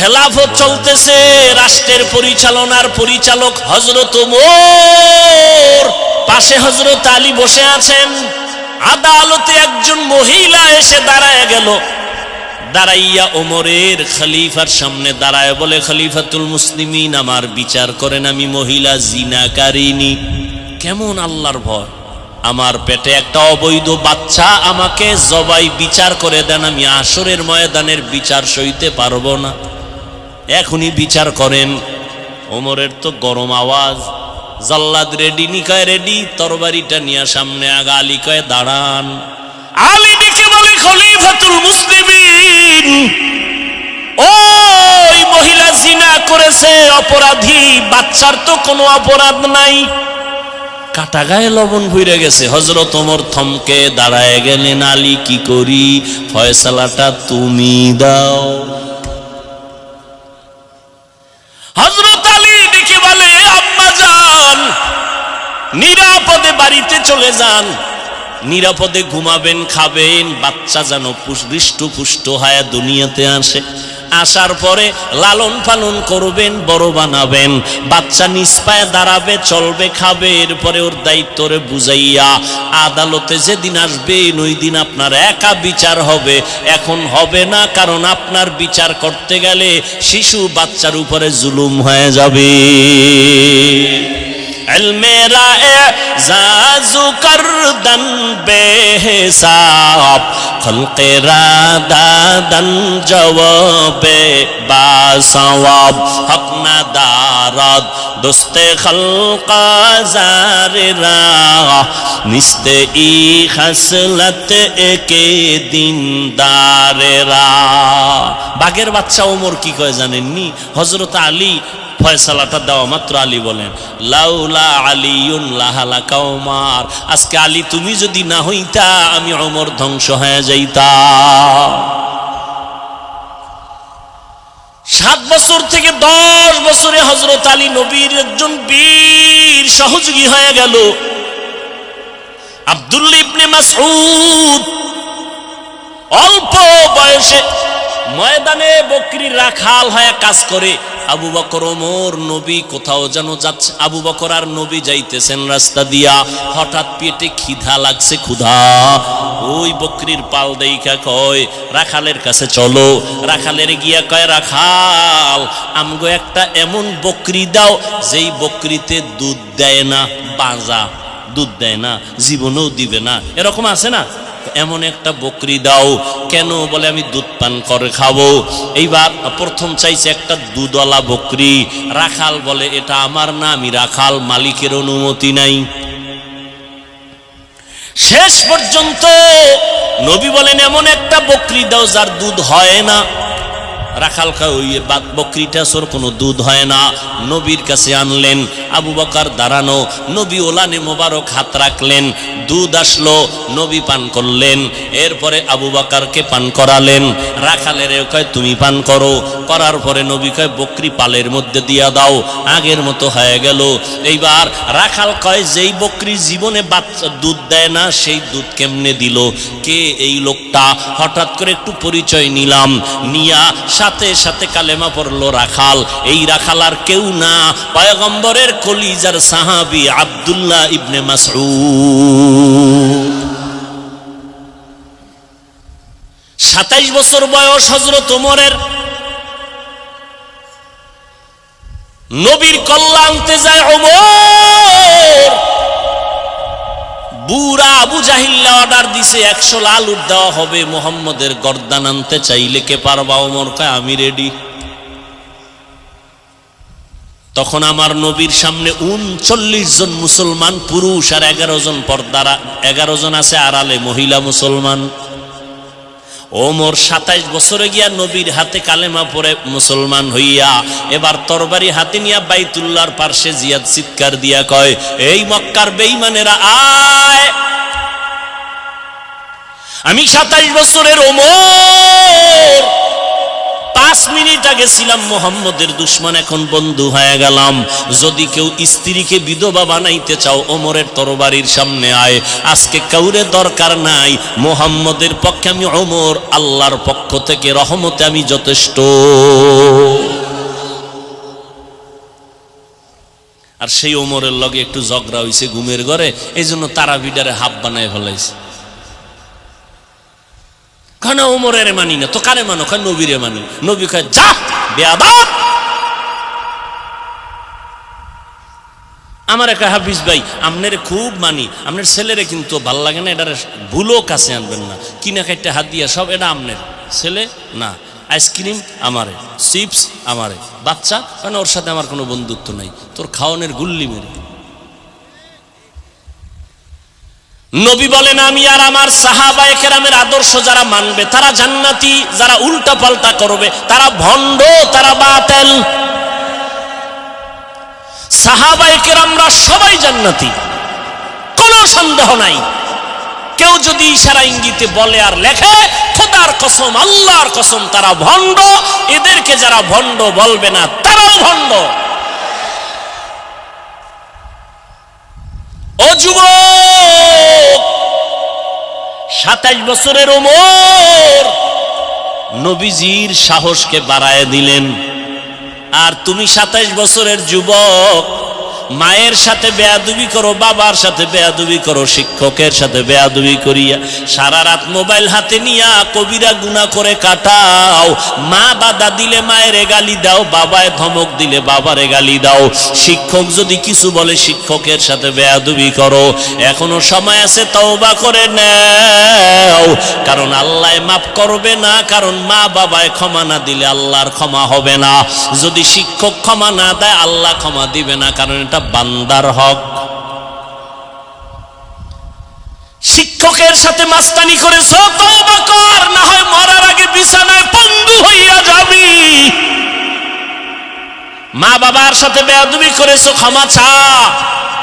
খেলাফত চলতেছে, রাষ্ট্রের পরিচালনার পরিচালক হযরত ওমর, পাশে হযরত আলী বসে আছেন। আদালতে একজন মহিলা এসে দাঁড়ায় গেল, দাঁড়াইয়া ওমরের খলিফার সামনে দাঁড়ায় বলে, খলিফাতুল মুসলিমিন, আমার বিচার করেন, আমি মহিলা জিনাকারিনী। কেমন আল্লাহর ভয়! আমার পেটে একটা অবৈধ বাচ্চা, আমাকে জবাই বিচার করে দেন, আমি আসরের ময়দানের বিচার সইতে পারবো না, এখনই বিচার করেন। ওমরের তো গরম আওয়াজ, জাল্লাদ রেডি? নি কয় রেডি। তরবারিটা নিয়ে সামনে আগা। আলী কয় দাঁড়ান। আলী ডেকে বলে, খলিফাতুল মুসলিমিন, ওই মহিলা জিনা করেছে, অপরাধী, বাচ্চার তো কোনো অপরাধ নাই। কাটা গায়ে লবণ ভইরা গেছে। হযরত ওমর থমকে দাঁড়ায় গেলেন। আলী, কি করি? ফয়সালাটা তুমি দাও। হযরত আলী ডেকে বলে, আম্মা যান, নিরাপদে বাড়িতে চলে যান, নিরাপদে ঘুমাবেন, খাবেন, বাচ্চা যেন হৃষ্টপুষ্ট হয়ে দুনিয়াতে আসে। আসার পরে লালন পালন করবেন, বড় বানাবেন, বাচ্চা নিজ পায়ে দাঁড়াবে, চলবে, খাবে। এরপরে ওর দায়িত্বরে বুঝাইয়া আদালতে যেদিন আসবেন ওই দিন আপনার একা বিচার হবে। এখন হবে না, কারণ আপনার বিচার করতে গেলে শিশু বাচ্চার উপরে জুলুম হয়ে যাবে। মেরা এজাজু করদন বেহিসাব, খলকেরা দাদন জওয়াবে বাসওয়াব, হক না দারাদ দোস্তে খলকা জারেরা, নিস্তে ই খাসলত একে দিনদারেরা। বাঘের বাচ্চা ওমর কি কয় জানেননি? হযরত আলী ফয়সালাটা দেওয়া মাত্র আলী বলেন, লাউলা আলিউন লাহালাকা ওমর, আজকে আলী তুমি যদি না হইতা আমি ওমর ধ্বংস হয়ে যাইতাম। 7 বছর থেকে 10 বছরে হযরত আলী নবীর একজন বীর সহযোগী হয়ে গেল। আব্দুল্লাহ ইবনে মাসউদ অল্প বয়সে ময়দানে বকরির রাখাল হয়ে কাজ করে। আবু বকর, ওমর, নবী কোথাও যেন যাচ্ছে। আবু বকর আর নবী যাইতেছেন রাস্তা দিয়া, হঠাৎ পেটে খিদা লাগছে, ক্ষুধা। ওই বকরির পাল দেইখা কয়, রাখালের কাছে চলো। রাখালের গিয়া কয়, রাখাল, আমগো একটা এমন বকরি দাও যেই বকরিতে দুধ দেয় না, বাজা, দুধ দেয় না, জীবনেও দিবে না, এরকম আছে না? এমন একটা বকরি দাও। কেন? বলে আমি দুধ পান করে খাবো। এইবার প্রথম চাইছে একটা দুধওয়ালা বকরি। রাখাল বলে, এটা আমার না, আমি রাখাল, মালিকের অনুমতি নাই। শেষ পর্যন্ত নবী বলেন, এমন একটা বকরি দাও যার দুধ হয় না। রাখাল খায়, ওই বকরিটা সোর কোনো দুধ হয় না। নবীর কাছে আনলেন। আবু বকর দাঁড়ানো, নবী ওলানে মোবারক হাত রাখলেন, দুধ আসলো, নবী পান করলেন। এরপরে আবু বকরকে পান করালেন। রাখালের কয়, তুমি পান করো। করার পরে নবী কয়, বকরি পালের মধ্যে দিয়া দাও, আগের মতো হয়ে গেল। এইবার রাখাল কয়, যেই বকরি জীবনে বাচ্চা দুধ দেয় না সেই দুধ কেমনে দিল? কে এই লোকটা? হঠাৎ করে একটু পরিচয় নিলাম, নিয়া সাথে সাথে কালেমা পড়লো রাখাল। এই রাখাল আর কেউ না, পয়গম্বরের কলিজার সাহাবী আব্দুল্লাহ ইবনে মাসউদ। 27 বছর বয়স হযরত ওমরের। নবীর কল্লা আনতে যায় ওমর। বুড়া আবু জাহিল অর্ডার দিছে 100 লাল উট দেওয়া হবে, মুহাম্মদের গর্দান আনতে চাইলে কে পারবা? ওমর কয়, আমি রেডি। তখন আমার নবীর সামনে 39 জন মুসলমান পুরুষ আর 11 জন পর্দারা, 11 জন আছে আড়ালে মহিলা মুসলমান। ওমর 27 বছরে গিয়া নবীর হাতে কালেমা পড়ে মুসলমান হইয়া এবার তরবারি হাতে নিয়া বাইতুল্লাহর পার্শ্বে জিয়াদ চিৎকার দিয়া কয়, এই মক্কার বেঈমানেরা আয়, আমি 27 বছরের ওমর 5 মিনিট আগে ছিলাম মুহাম্মদের দুশমন, এখন বন্ধু হয়ে গেলাম। যদি কেউ স্ত্রীকে বিধবা বানাইতে চাও ওমরের তরবারির সামনে আয়। আজকে কাউরে দরকার নাই, মুহাম্মদের পক্ষে আমি ওমর, আল্লাহর পক্ষ থেকে রহমতে আমি যথেষ্ট। আর সেই ওমরের লগে একটু ঝগড়া হইছে ঘুমের ঘরে, এই জন্য তারাবিডারে হাফ বানায় ফেলাইছে। কেন ওমরের মানি না তো কারে মানো? কেন নবীরে মানি। নবী কয় যা বেয়াদব। আমার একটা হাফিজ ভাই আপনারে খুব মানি, আপনার ছেলেরে কিন্তু ভাল লাগে না, এটার ভুলও কাছে আনবেন না, কিনা খাইতে হাত দিয়া সব এটা আপনার ছেলে না। আইসক্রিম আমারে, চিপস আমারে, বাচ্চা মানে ওর সাথে আমার কোনো বন্ধুত্ব নাই, তোর খাওয়ানোর গুল্লি মেরে। নবী বলেন আমি আর আমার সাহাবায়ে কেরামের আদর্শ যারা মানবে তারা জান্নাতি, যারা উল্টা পাল্টা করবে তারা ভণ্ড, তারা বাতিল। সাহাবায়ে কেরামরা সবাই জান্নাতি, কোনো সন্দেহ নাই। কেউ যদি ইশারা ইঙ্গিতে বলে আর লেখে, খোদার কসম আল্লাহর কসম তারা ভণ্ড। এদেরকে যারা ভণ্ড বলবে না তারাও ভণ্ড। ও যুবক, 27 বছরের ওমর নবীজির সাহসকে বাড়ায় দিলেন। আর তুমি 27 বছরের যুবক, মায়ের সাথে বেয়াদবি করো, বাবার সাথে বেয়াদবি করো, শিক্ষকের সাথে বেয়াদবি করিয়া সারা রাত মোবাইল হাতে নিয়া কবিরা গুনাহ করে কাটাও। মা বাধা দিলে মায়ের গালি দাও, বাবায় ধমক দিলে বাবারে গালি দাও, শিক্ষক যদি কিছু বলে শিক্ষকের সাথে বেয়াদবি করো। এখনো সময় আছে, তওবা করে নাও, কারণ আল্লাহ মাফ করবে না। কারণ মা বাবায় ক্ষমা না দিলে আল্লাহর ক্ষমা হবে না, যদি শিক্ষক ক্ষমা না দেয় আল্লাহ ক্ষমা দিবে না, কারণ এটা বান্দার হক। শিক্ষকের সাথে মাস্তানি করেছো, তওবা কর, না হয় মরার আগে বিছানায় পঙ্গু হইয়া যাবি। মা বাবার সাথে বেয়াদবি করেছো, ক্ষমা চা,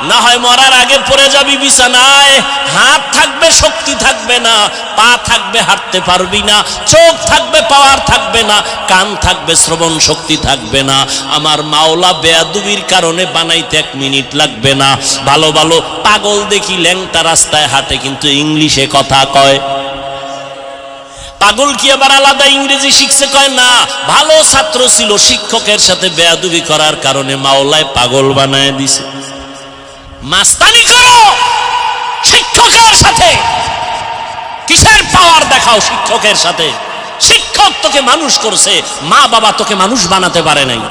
না হয় মরার আগে পড়ে যাবি বিছানায়। হাত থাকবে শক্তি থাকবে না, পা থাকবে হাঁটতে পারবি না, চোখ থাকবে পাওয়ার থাকবে না, কান থাকবে শ্রবণ শক্তি থাকবে না। আমার মাওলা বেয়াদবির কারণে বানাইতে 1 মিনিট লাগবে না। ভালো ভালো পাগল দেখি ল্যাংটা রাস্তায় হাঁটে কিন্তু ইংলিশে কথা কয়। পাগল কি আবার আলাদা ইংরেজি শিখছে? কয় না, ভালো ছাত্র ছিল, শিক্ষকের সাথে বেয়াদবি করার কারণে মাওলায় পাগল বানায় দিছে। মাস্তানি করো শিক্ষকের সাথে, কিসের পাওয়ার দেখাও শিক্ষকের সাথে? শিক্ষক তোকে মানুষ করছে, মা বাবা তোকে মানুষ বানাতে পারে নাই।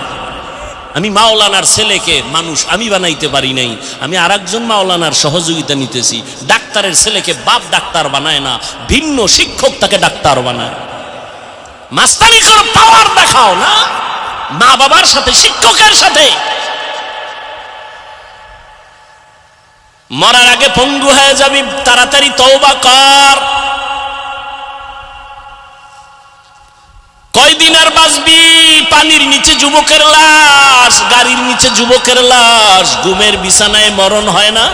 আমি মাওলানার ছেলেকে মানুষ আমি বানাইতে পারি নাই, আমি আরেকজন মাওলানার সহযোগিতা নিতেছি। ডাক্তারের ছেলেকে বাপ ডাক্তার বানায় না, ভিন্ন শিক্ষক তাকে ডাক্তার বানায়। মাস্তানি করো, পাওয়ার দেখাও না মা বাবার সাথে, শিক্ষকের সাথে। মরার আগে পঙ্গু হয়ে যাবি, তাড়াতাড়ি তওবা কর। কয়দিন আর বাঁচবি? পানির নিচে যুবকের লাশ, গাড়ির নিচে যুবকের লাশ। ঘুমের বিছানায় মরণ হয় না?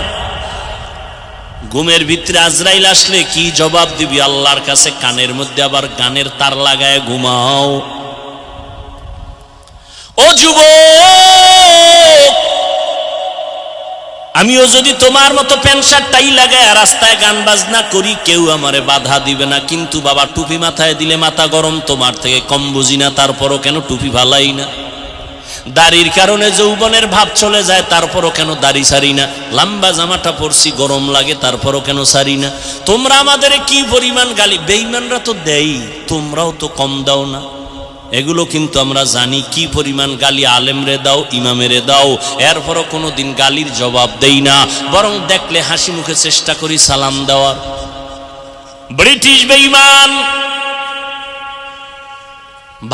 ঘুমের ভিতরে আজরাইল আসলে কি জবাব দিবি আল্লাহর কাছে? কানের মধ্যে আবার গানের তার লাগায় ঘুমাও। ও যুবক, আমিও যদি তোমার মতো প্যান্ট শার্ট টাই লাগায় রাস্তায় গান বাজনা করি, কেউ আমারে বাধা দিবে না। কিন্তু বাবা টুপি মাথায় দিলে মাথা গরম, তোমার থেকে কম বুঝি না, তারপরও কেন টুপি ভালাই না? দাড়ির কারণে যৌবনের ভাব চলে যায়, তারপরও কেন দাড়ি ছাড়ি না? লম্বা জামাটা পরছি গরম লাগে, তারপরও কেন ছাড়ি না? তোমরা আমাদের কি পরিমাণ গালি, বেঈমানরা তো দেই, তোমরাও তো কম দাও না। এগুলো কিন্তু আমরা জানি কি পরিমাণ গালি আলেমরে দাও, ইমামেরে দাও, এরপরও কোনোদিন গালির জবাব দেই না, বরং দেখলে হাসি মুখে চেষ্টা করি সালাম দেওয়ার। ব্রিটিশ বেঈমান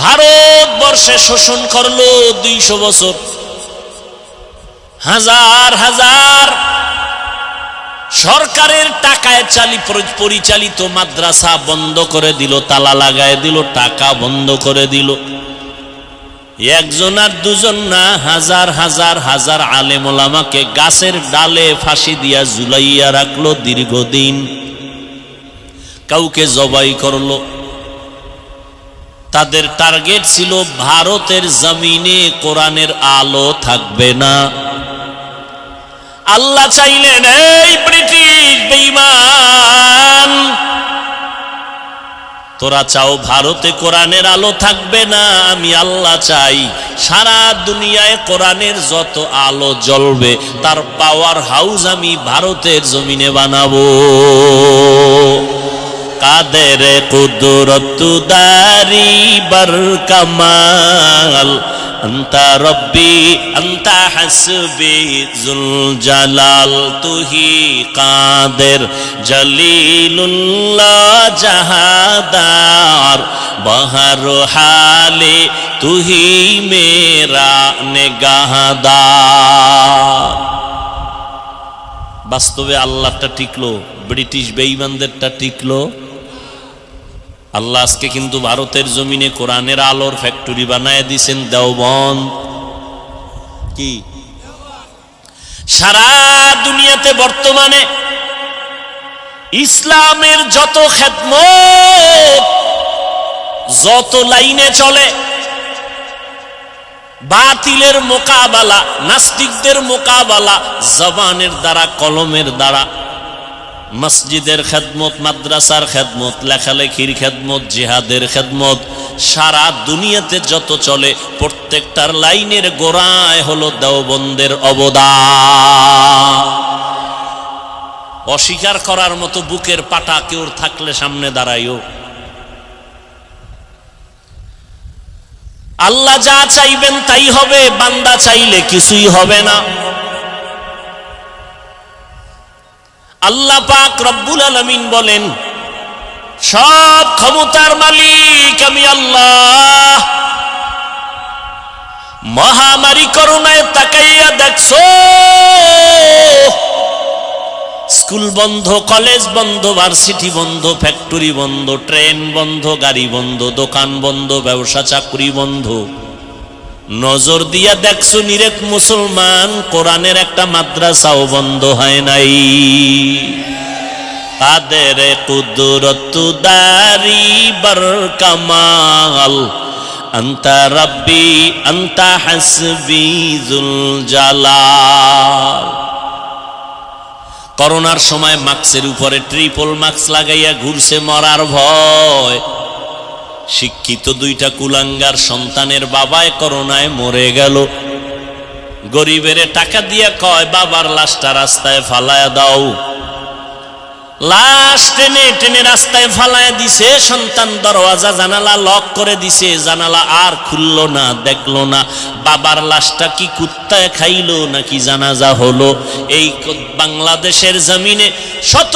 ভারতবর্ষে শোষণ করলো 200 বছর। হাজার হাজার সরকারের টাকায় পরিচালিত মাদ্রাসা বন্ধ করে দিল, তালা লাগায় দিল, টাকা বন্ধ করে দিল। একজন আর দুজন না, হাজার হাজার হাজার আলেম ওলামাকে গাছের ডালে ফাঁসি দিয়া ঝুলাইয়া রাখলো দীর্ঘদিন। কাউকে জবাই করলো। তাদের টার্গেট ছিল ভারতের জমিনে কোরআনের আলো থাকবে না। আল্লাহ চাইলেন এই ব্রিটিশ বেঈমান তোরা চাও ভারতে কোরআনের আলো থাকবে না, আমি আল্লাহ চাই সারা দুনিয়ায় কোরআনের যত আলো জ্বলবে তার পাওয়ার হাউস আমি ভারতের জমিনে বানাবো। কাদের কুদরত দারি বার কামাল আন্তা রব্বি আন্তা হাসবি জুল জালাল তুহি কাদের জলিলুল্লাহ জাহাদার বহর হালে তুহি মেরা নেগাহদার। বাস্তবে আল্লাহটা টিকলো, ব্রিটিশ বেঈমানদেরটা টিকলো। আল্লাহ আজকে কিন্তু ভারতের জমিনে কোরআনের আলোর ফ্যাক্টরি বানায় দিছেন দেওবন্দ। কি সারা দুনিয়াতে বর্তমানে ইসলামের যত খেদমত যত লাইনে চলে, বাতিলের মোকাবেলা, নাস্তিকদের মোকাবেলা জবানের দ্বারা, কলমের দ্বারা, মসজিদের খেদমত, মাদ্রাসার খেদমত, লেখালেখির খেদমত, জিহাদের খেদমত, সারা দুনিয়াতে যত চলে প্রত্যেকটার লাইনের গোড়ায় হলো দেওবন্দের অবদান। অস্বীকার করার মতো বুকের পাটা কেউ থাকলে সামনে দাঁড়াইও। আল্লাহ যা চাইবেন তাই হবে, বান্দা চাইলে কিছুই হবে না। আল্লাহ পাক রব্বুল আলামিন বলেন, সব ক্ষমতার মালিক আমি আল্লাহ। মহামারী করোনায় তাকাইয়া দেখছো, স্কুল বন্ধ, কলেজ বন্ধ, ভার্সিটি বন্ধ, ফ্যাক্টরি বন্ধ, ট্রেন বন্ধ, গাড়ি বন্ধ, দোকান বন্ধ, ব্যবসা চাকরি বন্ধ। নজর দিয়া দেখছো নিরেক মুসলমান, কোরআনের একটা মাদ্রাসাও বন্ধ হয় নাই। কাদের কুদরত দারি বার কামাল আন্তা রব্বি আন্তা হাসবি জুল জালাল। করোনার সময় মাস্কের উপরে ট্রিপল মাস্ক লাগাইয়া ঘুরছে মরার ভয়। শিক্ষিত দুইটা কুলাঙ্গার সন্তানের বাবায় করোনায় মরে গেল। গরিবের টাকা দিয়া কয় বাবার লাশটা রাস্তায় ফালায়া দাও। লাশ টেনে টেনে রাস্তায় ফালায়া দিছে। সন্তান দরওয়াজা জানালা লক করে দিছে, জানালা আর খুললো না, দেখলো না বাবার লাশটা কি কুত্তায় খাইলো নাকি জানাজা হলো। এই বাংলাদেশের জমিনে শত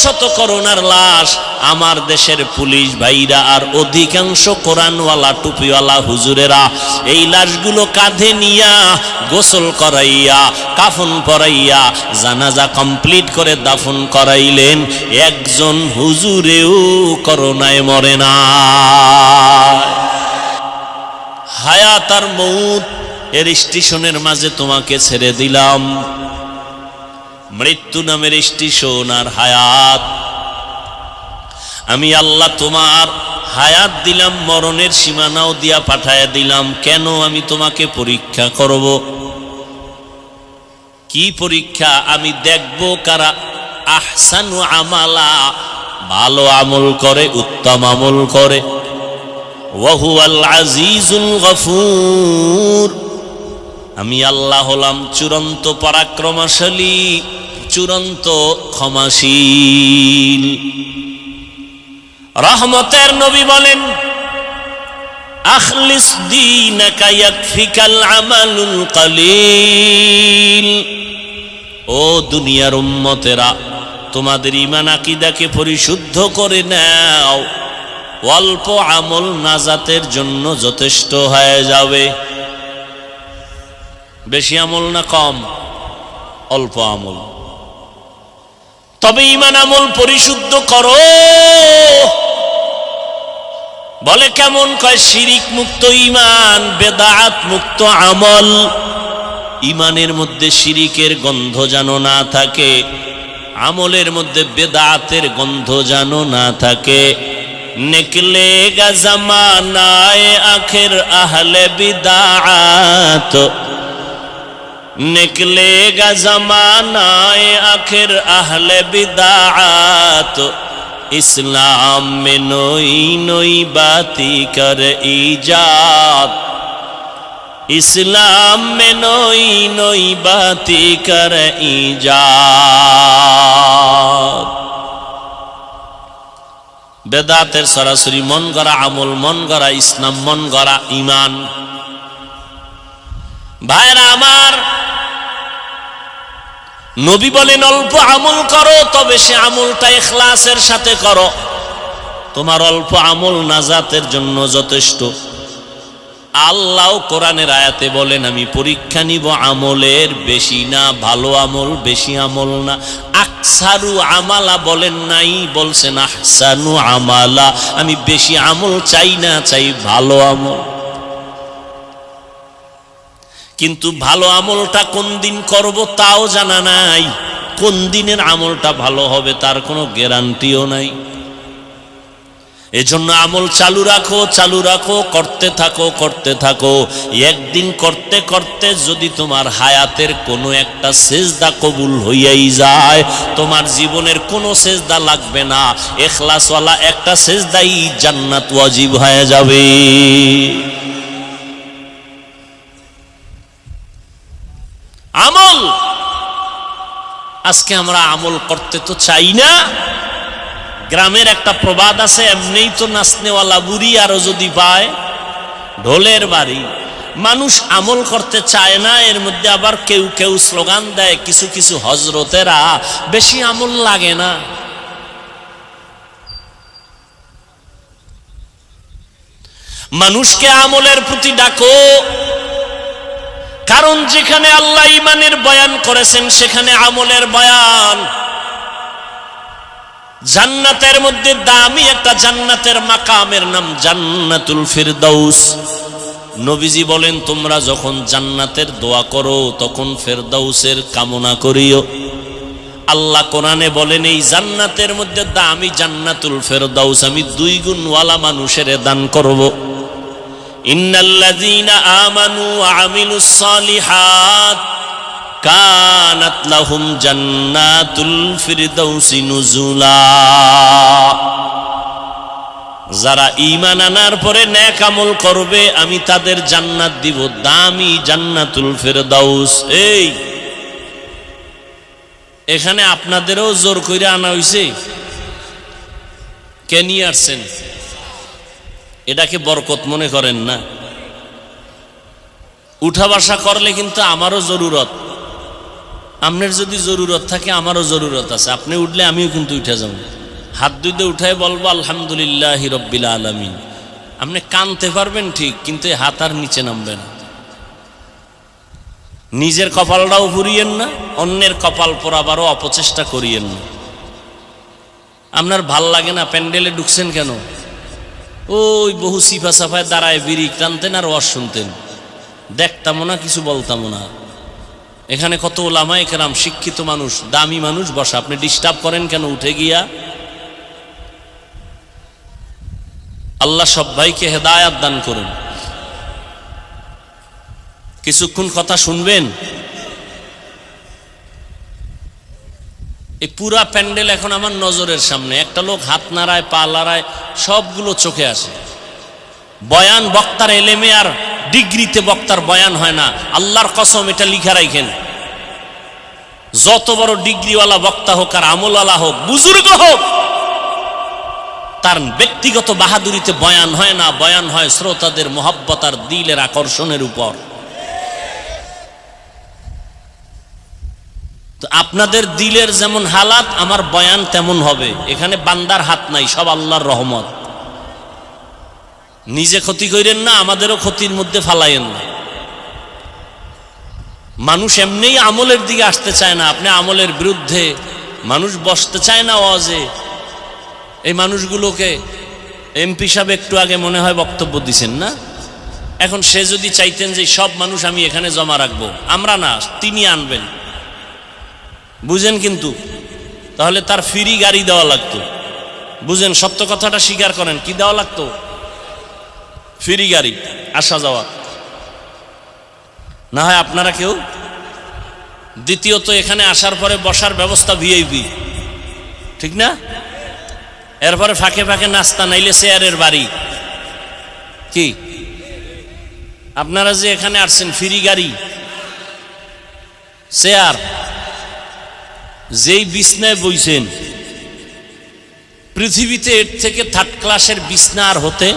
শত করোনার লাশ। আমার দেশের পুলিশ ভাইরা আর অধিকাংশ কোরআনওয়ালা টুপিওয়ালা হুজুরেরা এই লাশগুলো কাঁধে নিয়া গোসল করাইয়া, কাফন পরাইয়া, জানাজা কমপ্লিট করে দাফন করাইলেন। একজন হুজুরেও করোনায় মরে না। হায়াত আর মউত এর স্টেশনের মাঝে তোমাকে ছেড়ে দিলাম। মৃত্যু নামের স্টেশন আর হায়াত। আমি আল্লাহ তোমার হায়াত দিলাম, মরণের সীমানাও দিয়া পাঠায়া দিলাম। কেন? আমি তোমাকে পরীক্ষা করব। কি পরীক্ষা? আমি দেখব কারা আহসানু আমালা, ভালো আমল করে, উত্তম আমল করে। ওয়া হুয়াল আজিজুল গফুর। আমি আল্লাহ হলাম চূড়ান্ত পরাক্রমশালী, চূড়ান্ত ক্ষমাশীল। রহমতের নবী বলেন, আখলিস দীনাকা ইয়াকফিকাল আমালুল কালিল। ও দুনিয়ার উম্মতেরা, তোমাদের ঈমান আকীদাকে পরিশুদ্ধ করে নাও। অল্প আমল নাজাতের জন্য যথেষ্ট হয়ে যাবে। বেশি আমল না কম? অল্প আমল। তবে ঈমান আমল পরিশুদ্ধ করো। বলে কেমন? কয় শিরিক মুক্ত ঈমান, বেদাত মুক্ত আমল। ঈমানের মধ্যে শিরিকের গন্ধ যেন না থাকে, আমলের মধ্যে বেদাতের গন্ধ যেন না থাকে। নিকলেগা জামানায়ে আখির আহলে বিদাত, निकलेगा जमानाए आखिर अहले बिदात इस्लाम में नई नई बाती कर ईजाद, इस्लाम में नई नई बाती कर ईजाद। বেদাতের সরাসরি মন গড়া আমল, মন গড়া ইসলাম, মন গড়া ঈমান। ভাইরা আমার, নবী বলেন অল্প আমল করো, তবে সে আমলটা ইখলাসের সাথে করো। তোমার অল্প আমল নাজাতের জন্য যথেষ্ট। আল্লাহ কোরআনের আয়াতে বলেন আমি পরীক্ষা নিব আমলের, বেশি না। ভালো আমল বেশি আমল না। আকসারু আমালা বলেন নাই, বলছেন আহসানু আমালা। আমি বেশি আমল চাই না, চাই ভালো আমল। কিন্তু ভালো আমলটা কোন দিন করব তাও জানা নাই। কোন দিনের আমলটা ভালো হবে তার কোনো গ্যারান্টিও নাই। এজন্য আমল চালু রাখো, চালু রাখো, করতে থাকো, করতে থাকো। একদিন করতে করতে যদি তোমার হায়াতের কোনো একটা সেজদা কবুল হইয়াই যায়, তোমার জীবনের কোনো সেজদা লাগবে না, ইখলাসওয়ালা একটা সেজদাই জান্নাত ওয়াজিব হয়ে যাবে। আমল, আজকে আমরা আমল করতে তো চাই না। গ্রামের একটা প্রবাদ আছে, এমনিই তো নাচনেওয়ালা বুড়ি আরো যদি পায় ঢোলের বাড়ি। মানুষ আমল করতে চায় না, এর মধ্যে আবার কেউ কেউ স্লোগান দেয়, কিছু কিছু হজরতেরা, বেশি আমল লাগে না। মানুষকে আমলের প্রতি ডাকো, কারণ যেখানে আল্লাহ ঈমানের বয়ান করেছেন সেখানে আমলের বয়ান। জান্নাতের মধ্যে দামি একটা জান্নাতের মাকামের নাম জান্নাতুল ফিরদাউস। নবীজি বলেন তোমরা যখন জান্নাতের দোয়া করো তখন ফিরদাউসের কামনা করিও। আল্লাহ কোরআনে বলেন এই জান্নাতের মধ্যে দামি জান্নাতুল ফিরদাউস আমি 2 গুণওয়ালা মানুষের দান করব। ইন্নাল্লাযীনা আমানু ওয়া আমিলুস সালিহাত কানাত লাহুম জান্নাতুল ফিরদাউসি নুজুলা। যারা ঈমান আনার পরে নেক আমল করবে আমি তাদের জান্নাত দিব, দামি জান্নাতুল ফিরদাউস। এই এখানে আপনাদেরও জোর কইরা আনা হইছে, কে নিয়ে আসছেন? এটাকে বরকত মনে করেন না? উঠা বসা করলে কিন্তু আমারও জরুরত। আপনার যদি জরুরত থাকে আমারও জরুরত আছে। আপনি উঠলে আমিও কিন্তু উঠে যাব, হাত দুইতে উঠায় বলবো আলহামদুলিল্লাহি রাব্বিল আলামিন। আপনি কানতে পারবেন ঠিক, কিন্তু হাত আর নিচে নামবে না। নিজের কপালটাও পুড়িয়েন না, অন্যের কপাল পোড়াবারও অপচেষ্টা করিয়েন না। আপনার ভাল লাগে না? প্যান্ডেলে ঢুকছেন কেন? ওই বহু সিফা সাফায় দাঁড়ায় বিড়ি টানতেন আর ওয়াজ শুনতেন, দেখতামও না, কিছু বলতামও না। এখানে কত ওলামায়ে কেরাম, শিক্ষিত মানুষ, দামি মানুষ বসা, আপনি ডিস্টার্ব করেন কেন উঠে গিয়া? আল্লাহ সব ভাইকে হেদায়াত দান করুন। কিছুক্ষণ কথা শুনবেন। এই পুরা প্যান্ডেল এখন আমার নজরের সামনে। একটা লোক হাত নাড়ায়, পা নাড়ায়, সবগুলো চোখে আসে। বয়ান বক্তার এলেমে আর ডিগ্রিতে বক্তার বয়ান হয় না। আল্লাহর কসম এটা লিখা রাখেন, যত বড় ডিগ্রিওয়ালা বক্তা হোক আর আমলওয়ালা হোক, বুজুর্গ হোক, তার ব্যক্তিগত বাহাদুরিতে বয়ান হয় না। বয়ান হয় শ্রোতাদের মহব্বত আর দিলের আকর্ষণের উপর। তো আপনাদের দিলের যেমন হালাত আমার বয়ান তেমন হবে। এখানে বান্দার হাত নাই, সব আল্লাহর রহমত। নিজে ক্ষতি করেন না, আমাদেরও ক্ষতির মধ্যে ফালাইয়েন না। মানুষ এমনিই আমলের দিকে আসতে চায় না, আপনি আমলের বিরুদ্ধে। মানুষ বসতে চায় না ওয়াজে। এই মানুষগুলোকে এমপি সাহেব একটু আগে মনে হয় বক্তব্য দিছেন না? এখন সে যদি চাইতেন যে সব মানুষ আমি এখানে জমা রাখবো, আমরা না, তিনি আনবেন, বুঝেন? কিন্তু তাহলে তার ফ্রি গাড়ি দেওয়া লাগতো। বুঝেন, সত্য কথাটা স্বীকার করেন, কি দেওয়া লাগতো? ফ্রি গাড়ি, আসা যাওয়া। না হয় আপনারা কেউ। দ্বিতীয়ত এখানে আসার পরে বসার ব্যবস্থা ভিআইপি, ঠিক না? এরপরে ফাঁকে ফাঁকে নাস্তা, নাইলে চেয়ারের বাড়ি। কি আপনারা যে এখানে আসছেন ফ্রি গাড়ি, চেয়ার, যেই বিছনায় বইছেন, পৃথিবীতে এর থেকে থার্ড ক্লাসের বিছনা আর হতে,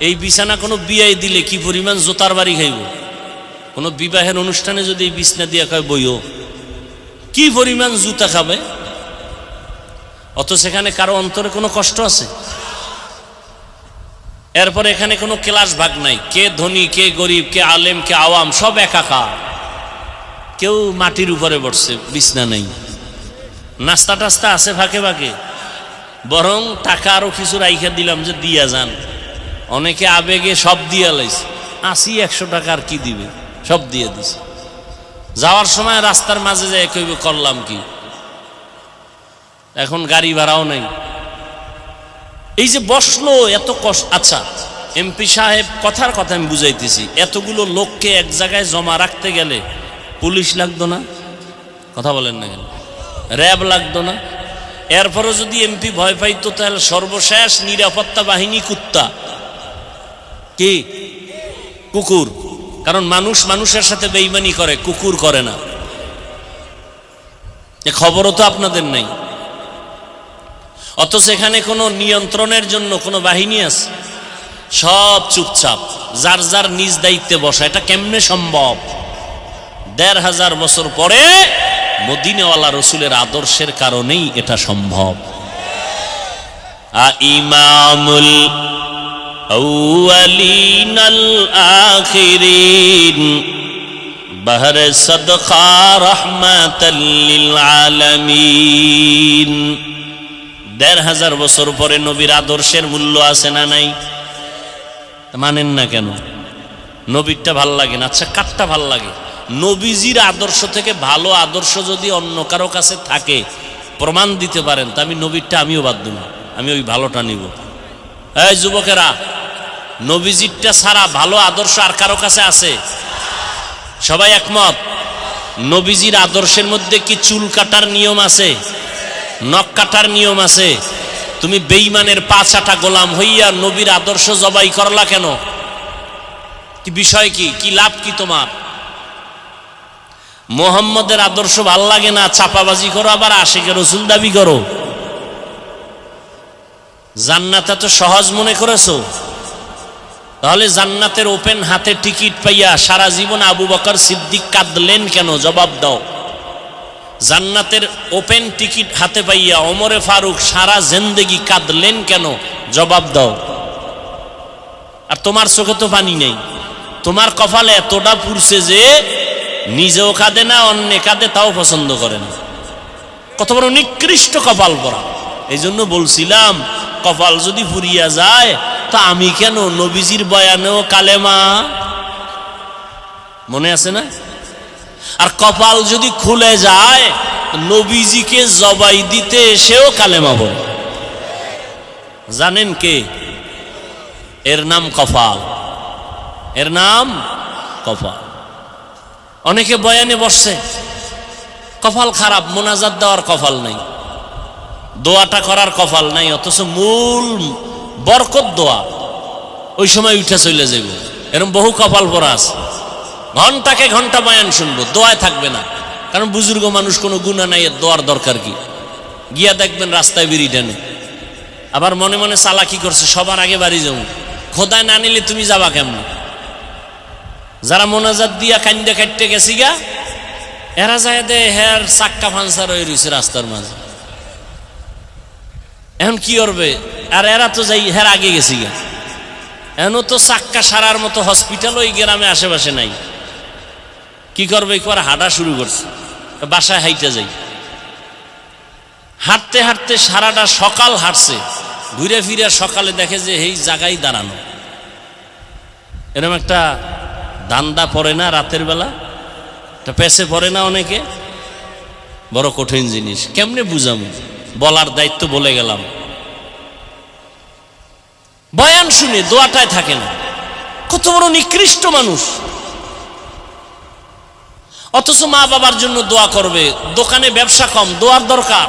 এই বিছানা কোনো বিয়ায় দিলে কি পরিমাণ জোতার বাড়ি খাইব। কোনো বিবাহের অনুষ্ঠানে যদি এই বিছনা দিয়ে কয় বইও, কি পরিমাণ জুতা খাবে। অত সেখানে কারো অন্তরে কোনো কষ্ট আছে? এরপরে এখানে কোনো ক্লাস ভাগ নাই, কে ধনী কে গরিব, কে আলেম কে আওয়াম, সব একাকার। কেউ মাটির উপরে বসছে, বিছনা নেই। নাস্তা টাস্তা আছে ফাঁকে ফাঁকে, বরং টাকা আরো কিছু রাইখা দিলাম যে দিয়া যান। অনেকে আবেগে সব দিয়া লাইছে, 80-100 টাকা আর কি দিবে, সব দিয়ে দিছে। যাওয়ার সময় রাস্তার মাঝে যায় কইব করলাম কি, এখন গাড়ি ভাড়াও নাই। এই যে বসলো এত কষ্ট। আচ্ছা এমপি সাহেব, কথার কথা আমি বুঝাইতেছি, এতগুলো লোককে এক জায়গায় জমা রাখতে গেলে পুলিশ লাগতো না? কথা বলেন না কেন? র্যাব লাগতো না? এরপরও যদি এমপি ভয় পাইতো, তাহলে সর্বশেষ নিরাপত্তা বাহিনী কুত্তা, কি কুকুর। কারণ মানুষ মানুষের সাথে বেইমানি করে, কুকুর করে না। এ খবরও তো আপনাদের নাই। অথচ এখানে কোনো নিয়ন্ত্রণের জন্য কোনো বাহিনী আছে? সব চুপচাপ, যার যার নিজ দায়িত্বে বসা। এটা কেমনে সম্ভব? ১৫০০ বছর পরে মদিনাওয়ালা রসুলের আদর্শের কারণেই এটা সম্ভব। ইমামুল আউয়ালিন আল আখিরিন বাহর সাদকা রাহমাতাল লিল আলামিন। ১৫০০ বছর পরে নবীর আদর্শের মূল্য আছে না নাই? মানেন না কেন? নবীরটা ভাল লাগে না? আচ্ছা কারটা ভাল লাগে? নবীজির আদর্শ থেকে ভালো আদর্শ যদি অন্য কারো কাছে থাকে, প্রমাণ দিতে পারেন, তা আমি নবীরটা আমিও বাদ দেব, আমি ওই ভালোটা নিব। এই যুবকেরা, নবীজিরটা ছাড়া ভালো আদর্শ আর কারো কাছে আছে? সবাই একমত? নবীজির আদর্শের মধ্যে কি চুল কাটার নিয়ম আছে? নখ কাটার নিয়ম আছে? তুমি বেঈমানের ৫ গোলাম হইয়া নবীর আদর্শ জবাই করলা কেন? কি বিষয়, কি লাভ কি তোমার? মোহাম্মদের আদর্শ ভাল লাগে না, চাপাবাজি করো, আবার আশিকে রসুল দাবি করো। জান্নাত এত সহজ মনে করেছো? তাহলে জান্নাতের ওপেন হাতে টিকিট পাইয়া সারা জীবন আবু বকর সিদ্দিক কাঁদলেন কেন? জবাব দাও। জান্নাতের ওপেন টিকিট হাতে পাইয়া ওমরে ফারুক সারা জিন্দেগি কাঁদলেন কেন? জবাব দাও। আর তোমার চোখে তো পানি নেই, তোমার কপালে এতটা পুড়ছে যে নিজেও কাঁদে না, অন্যে কাঁদে তাও পছন্দ করে না। কত বড় নিকৃষ্ট কপাল পরা। এই জন্য বলছিলাম, কপাল যদি ফুরিয়া যায় তা আমি কেন? নবীজির বয়ানেও কালেমা, মনে আছে না? আর কপাল যদি খুলে যায়, নবীজিকে জবাই দিতে এসেও কালেমা বলে। জানেন কে? এর নাম কপাল, এর নাম কপাল। অনেকে বয়ানে বসছে, কপাল খারাপ, মোনাজাত দেওয়ার কপাল নাই, দোয়াটা করার কপাল নাই, অথচ মূল বরকত দোয়া ওই সময় উঠে চলে যাবে। এরকম বহু কপাল পরা আছে। ঘন্টাকে ঘন্টা বয়ান শুনবো, দোয়ায় থাকবে না। কারণ বুজুর্গ মানুষ, কোনো গুনাহ নাই, এর দোয়ার দরকার কি? গিয়া দেখবেন রাস্তায় বিড়ি টানে, আবার মনে মনে চালাকি করছে, সবার আগে বাড়ি যাবো। খোদায় না নিলে তুমি যাবা কেমন? যারা মোনাজাত দিয়া কান্দে কাটতে গেছি গা, এরা যায় দে হের চাক্কা ফান্সার হয়ে রয়েছে রাস্তার মাঝে। এখন কি করবে? আর এরা তো যাই হের আগে গেছি গা, এখনো তো চাক্কা সারার মতো হসপিটাল ওই গ্রামে আশেপাশে নাই। কি করবে? একবার হাঁটা শুরু করছে, বাসায় হাইটা যাই। হাঁটতে হাঁটতে সারাটা সকাল হাঁটছে, ঘুরে ফিরে সকালে দেখে যে এই জায়গায় দাঁড়ানো। এরকম একটা ধান্দা পড়ে না রাতের বেলা? এটা পেছে পড়ে না অনেকে? বড় কঠিন জিনিস। কেমনে বুঝামু? বলার দায়িত্ব বলে গেলাম। বয়ান শুনে দোয়াটায় থাকে না। কত বড় নিকৃষ্ট মানুষ। অথচ মা বাবার জন্য দোয়া করবে, দোকানে ব্যবসা কম, দোয়ার দরকার।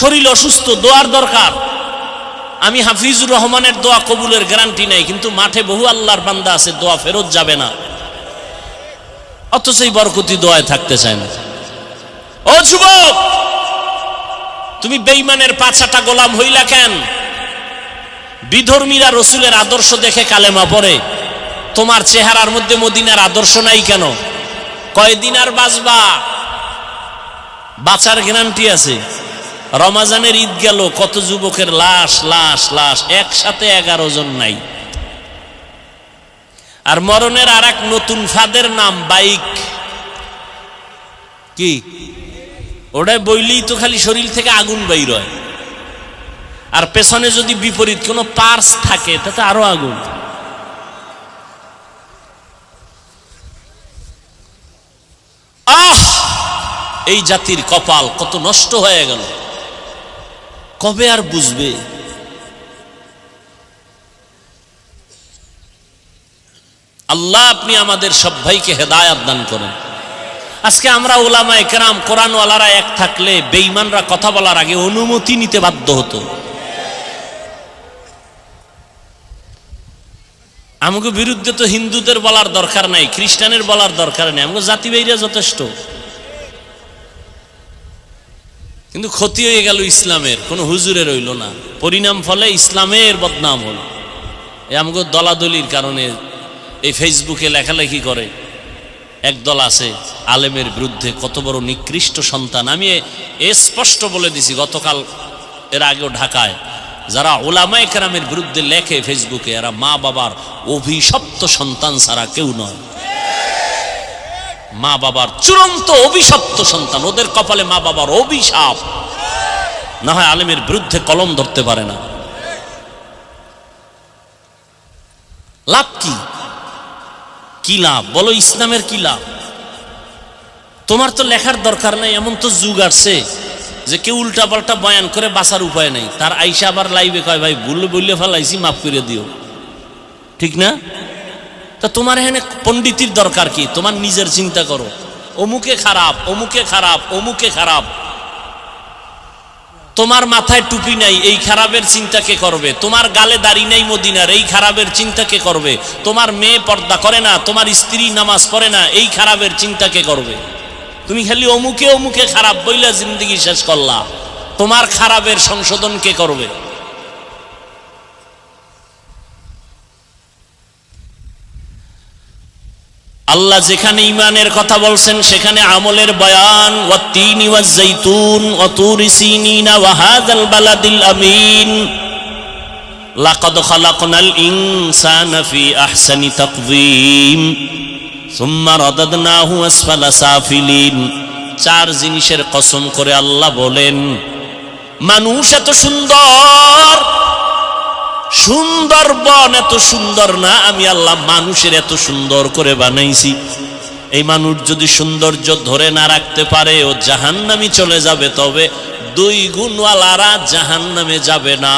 শরীর অসুস্থ, দোয়ার দরকার। আমি হাফিজুর রহমানের দোয়া কবুলের গ্যারান্টি নাই, কিন্তু মাঠে বহু আল্লাহর বান্দা আছে দোয়া ফেরত যাবে না, অথচ এই বরকতি দোয়ায় থাকতে চায় না। ও যুবক, তুমি বেঈমানের পাছাটা গোলাম হইলা কেন? বিধর্মীরা রসুলের আদর্শ দেখে কালেমা পড়ে, তোমার চেহারার মধ্যে মদিনার আদর্শ নাই কেন? কয়দিন আর বাঁচবা? বাঁচার গ্যারান্টি আছে? রমাজানের ঈদ গেল, কত যুবকের লাশ লাশ লাশ, একসাথে 11 জন নাই। আর মরণের আর এক নতুন ফাঁদের নাম বাইক। কি ওটাই বইলেই তো খালি শরীর থেকে আগুন বাইর হয়, আর পেছনে যদি বিপরীত কোনো পার্স থাকে তাতে আরো আগুন। এই জাতির কপাল কত নষ্ট হয়ে গেল, কবে আর বুঝবে? আল্লাহ আপনি আমাদের সব ভাইকে হেদায়াত দান করেন। আজকে আমরা উলামায়ে কেরাম কোরআনওয়ালারা এক থাকলে বেঈমানরা কথা বলার আগে অনুমতি নিতে বাধ্য হতো। আমাকে বিরুদ্ধে তো হিন্দুদের বলার দরকার নাই, খ্রিস্টানের বলার দরকার নেই, আমাকে জাতি বাইরা যথেষ্ট। কিন্তু ক্ষতি হয়ে গেল ইসলামের, কোনো হুজুরের রইল না, পরিণাম ফলে ইসলামের বদনাম হল। আমাকে দলাদলির কারণে এই ফেসবুকে লেখালেখি করে একদল আছে আলেমের বিরুদ্ধে, কত বড় নিকৃষ্ট সন্তান। আমি স্পষ্ট বলে দিছি গতকাল, এর আগেও ঢাকায়, যারা উলামায়ে কেরামের বিরুদ্ধে লেখে ফেসবুকে, এরা মা বাবার অভিশপ্ত সন্তান ছাড়া কেউ নয়। মা বাবার চূড়ান্ত অভিশপ্ত সন্তান, ওদের কপালে মা বাবার অভিশাপ, না হয় আলেমের বিরুদ্ধে কলম ধরতে পারে না। লাভ কি? কি লাভ বলো? ইসলামের কি লাভ? তোমার তো লেখার দরকার নাই, এমন তো যুগ আসছে যে কেউ উল্টা পাল্টা বয়ান করে বাঁচার উপায় নাই, তার আইসা আবার লাইভে কয় ভাই ভুল বললে ফেলাইছি, মাফ করে দিও, ঠিক না? তা তোমার এখানে পণ্ডিতির দরকার কি? তোমার নিজের চিন্তা করো, অমুকে খারাপ, অমুকে খারাপ, অমুকে খারাপ। তোমার মাথায় টুপি নাই, এই খারাপের চিন্তা কে করবে? তোমার গালে দাড়ি নাই মদিনার, এই খারাপের চিন্তা কে করবে? তোমার মেয়ে পর্দা করে না, তোমার স্ত্রী নামাজ পড়ে না, এই খারাপের চিন্তা কে করবে? তুমি খালি অমুকে অমুকে খারাপ বইলা জিন্দগি শেষ করলা, তোমার খারাপের সংশোধন কে করবে? আল্লাহ যেখানে ঈমানের কথা বলছেন সেখানে আমলের বয়ান। ওয়াত-তিনি ওয়াজ-যাইতুন ওয়া তুরি সিনিনা ওয়া হাযাল বালাদিল আমিন লাকাদ খালাকনাল ইনসানা ফি আহসানি তাকওয়িম সুম্মা রাদাদনাহু আসফালা সাফিলিন। 4 জিনিসের কসম করে আল্লাহ বলেন, মানুষ এত সুন্দর, সুন্দরবন এত সুন্দর না, আমি আল্লাহ মানুষের এত সুন্দর করে বানাইছি। এই মানুষ যদি সৌন্দর্য ধরে না রাখতে পারে ও জাহান্নামে চলে যাবে, তবে 2 গুণওয়ালারা জাহান্নামে যাবে না।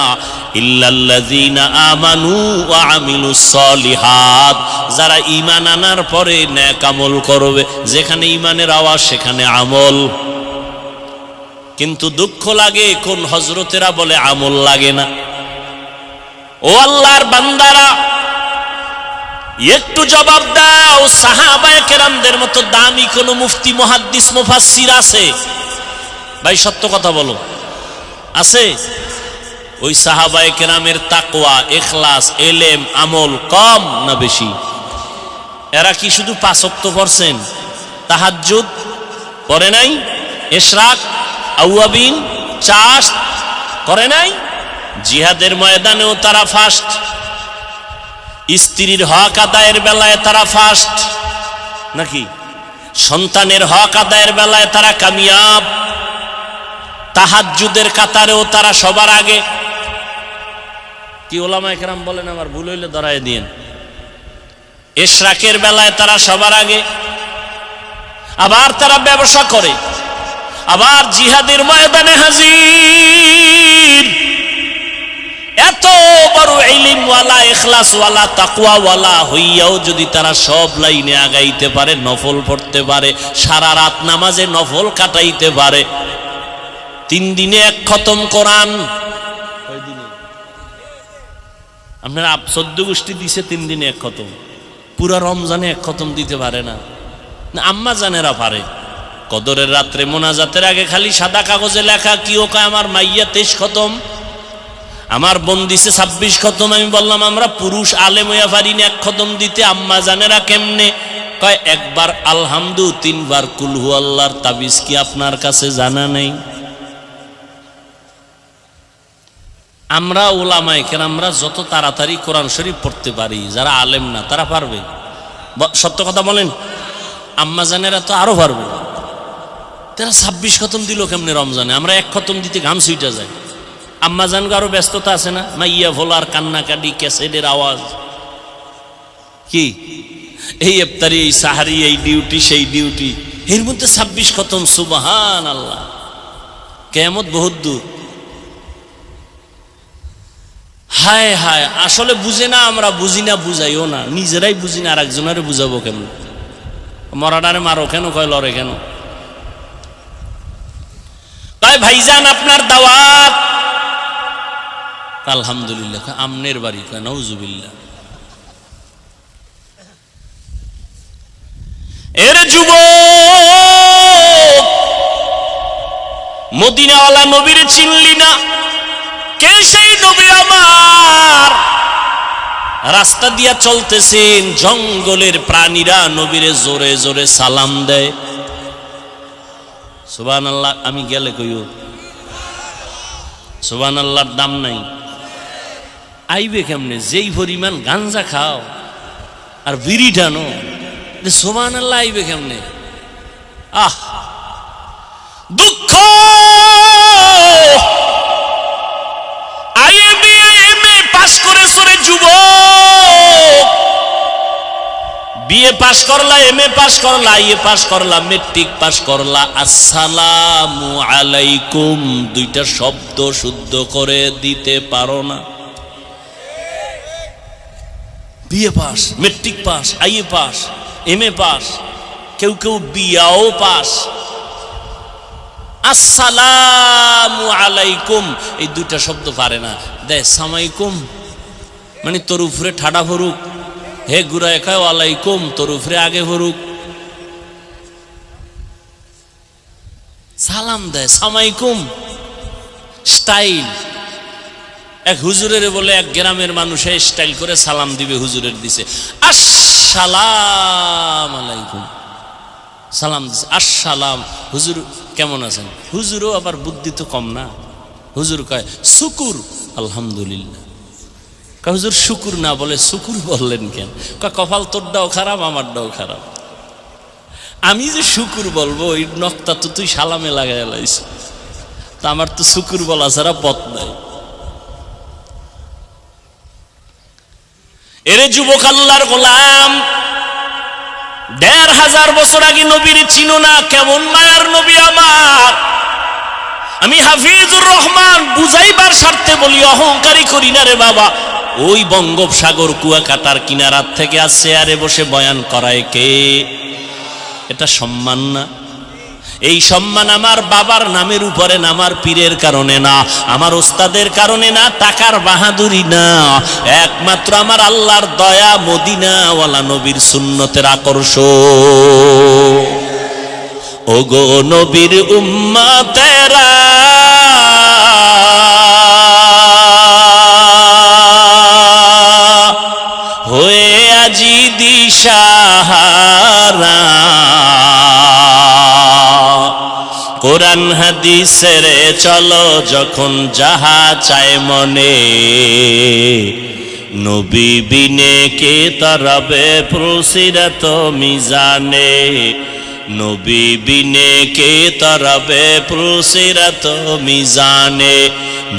ইল্লাল্লাযীনা আমানু ওয়া আমিলুস সলিহাত, যারা ঈমান আনার পরে নেক আমল করবে। যেখানে ঈমানের আওয়াজ সেখানে আমল। কিন্তু দুঃখ লাগে কোন হযরতেরা বলে আমল লাগে না। ও আল্লাহর বান্দারা, একটু জবাব দাও, সাহাবায়ে কেরামদের মতো দামি কোন মুফতি, মুহাদ্দিস, মুফাসসির আছে? ভাই সত্য কথা বলো, আছে? ওই সাহাবায়ে কেরামের তাকওয়া, ইখলাস, ইলম, আমল কম না বেশি? এরা কি শুধু 5 ওয়াক্ত পড়ছেন? তাহাজ্জুদ পড়ে নাই? ইশরাক, আওয়াবিন, চাষ করে নাই? জিহাদের ময়দানেও তারা ফার্স্ট, স্ত্রীর হক আদায়ের বেলায় তারা ফার্স্ট নাকি? সন্তানের হক আদায়ের বেলায় তারা কামিয়াব। তাহাজ্জুদের কাতারেও তারা সবার আগে। কি উলামায়ে কেরাম বলেন, আমার ভুল হইলে ধরায় দিয়েন। ইশরাকের বেলায় তারা সবার আগে। আবার তারা ব্যবসা করে, আবার জিহাদের ময়দানে হাজির। এত বড় ইলমওয়ালা, ইখলাসওয়ালা, তাকওয়াওয়ালা হইয়াও যদি তারা সব লাইনে আগাইতে পারে, নফল পড়তে পারে, সারা রাত নামাজে নফল কাটাইতে পারে, 3 দিনে 1 খতম কোরআন। আপনারা 14 গোষ্ঠী দিছে 3 দিনে 1 খতম, পুরা রমজানে 1 খতম দিতে পারে না। আম্মা জানেরা পারে। কদরের রাত্রে মোনাজাতের আগে খালি সাদা কাগজে লেখা কি ও কয় আমার মাইয়া 23 খতম, আমার বোন দিছে 26 খতম। আমি বললাম আমরা পুরুষ আলেম হইয়া পারি না 1 খতম দিতে, আম্মা জানেরা কেমনে? কয় একবার আলহামদু, 3 বার কুল হু আল্লাহর তাবিজ কি আপনার কাছে জানা নেই? আমরা ওলামায়ে কেরামরা যত তাড়াতাড়ি কোরআন শরীফ পড়তে পারি, যারা আলেম না তারা পারবে? সত্য কথা বলেন। আম্মা জানেরা তো আরো পারবে। তারা 26 খতম দিল কেমনে রমজানে? আমরা 1 খতম দিতে ঘাম ছুইটা যায়। আম্মা জানগো আরো ব্যস্ততা আছে না, মাইয়া ভোলার কান্নাকাটি, ক্যাসেটের আওয়াজ, কি এই ইফতারি, এই সাহারি, এই ডিউটি, সেই ডিউটি, এর মধ্যে 26 খতম। সুবহানাল্লাহ, কিয়ামত বহুত দূর। হায় হায়, আসলে বুঝে না, আমরা বুঝি না, বুঝাইও না, নিজেরাই বুঝি না, আর একজনের বুঝাবো কেন? মরাডারে মারো কেন, কয় লড়ে কেন? কয় ভাইজান আপনার দাওয়াত। আলহামদুলিল্লাহ। আমনের বাড়ি? কয় নাউজুবিল্লাহ। এর যুবক, মদিনাওয়ালা নবীর চিনলি না? কে সেই নবী আমার? রাস্তা দিয়া চলতেছেন, জঙ্গলের প্রাণীরা নবীরে জোরে জোরে সালাম দেয়। সুবহানাল্লাহ। আমি গেলে কইও সুবহানাল্লাহর দাম নাই। আইবে কেমনে? যেই পরিমাণ গাঞ্জা খাও আর বিড়ি টানো, সুবহানাল্লাহ আইবে কেমনে? আহ, দুঃখ। আইএ বিএ এমএ পাস করেছো রে যুবক, বিএ পাস করলা, এমএ পাস করলা, আইএ পাস করলা, মেট্রিক পাস করলা, আসসালামু আলাইকুম 2টা শব্দ শুদ্ধ করে দিতে পারো না। BA pass, matric pass, IA pass, MA pass, কেউ কেউ বিয়াও পাস, আসসালামু আলাইকুম এই 2টা শব্দ পারে না। দে সামাইকুম মানে তোর উপরে ঠাডা ভরুক, হে গুরায় কয় ওয়ালাইকুম তোর উপরে আগে ভরুক। সালাম দেয় সামাইকুম স্টাইল। এক হুজুরের বলে এক গ্রামের মানুষে স্টাইল করে সালাম দিবে, হুজুরের দিছে আসসালাম আলাইকুম, সালাম দিছে আসসালাম, হুজুর কেমন আছেন? হুজুরও আবার বুদ্ধি তো কম না, হুজুর কয় শুকুর আলহামদুলিল্লাহ। হুজুর শুকুর না বলে শুকুর বললেন কেন? কপাল তোরটাও খারাপ আমারটাও খারাপ, আমি যে শুকুর বলবো ওই নক্তা তো তুই সালামে লাগাই লাইছ, তা আমার তো শুকুর বলা ছাড়া পথ নাই। এরে যুবক আল্লাহর গোলাম, 1500 বছর আগে নবীর চিনো না? কেমন মায়ার নবী আমার। আমি হাফিজুর রহমান বুঝাইবার স্বার্থে বলি, অহংকারী করি না রে বাবা। ওই বঙ্গোপসাগর কুয়াকাটার কিনারার থেকে আর চেয়ারে বসে বয়ান করায় কে? এটা সম্মান না? এই সম্মান আমার বাবার নামের উপরে না, আমার পীরের কারণে না, আমার ওস্তাদের কারণে না, টাকার বাহাদুরি না, একমাত্র আমার আল্লাহর দয়া, মদিনাওয়ালা নবীর সুন্নতের আকর্ষণ। ওগো নবীর উম্মতেরা, হয়ে আজি দিশাহারা, কোরআন হাদিসের চলো যখন যাহা চায় মনে, নবী বিনে কে তরবে পুলসিরাত মিজানে, নবী বিনে কে তরবে পুলসিরাত মিজানে,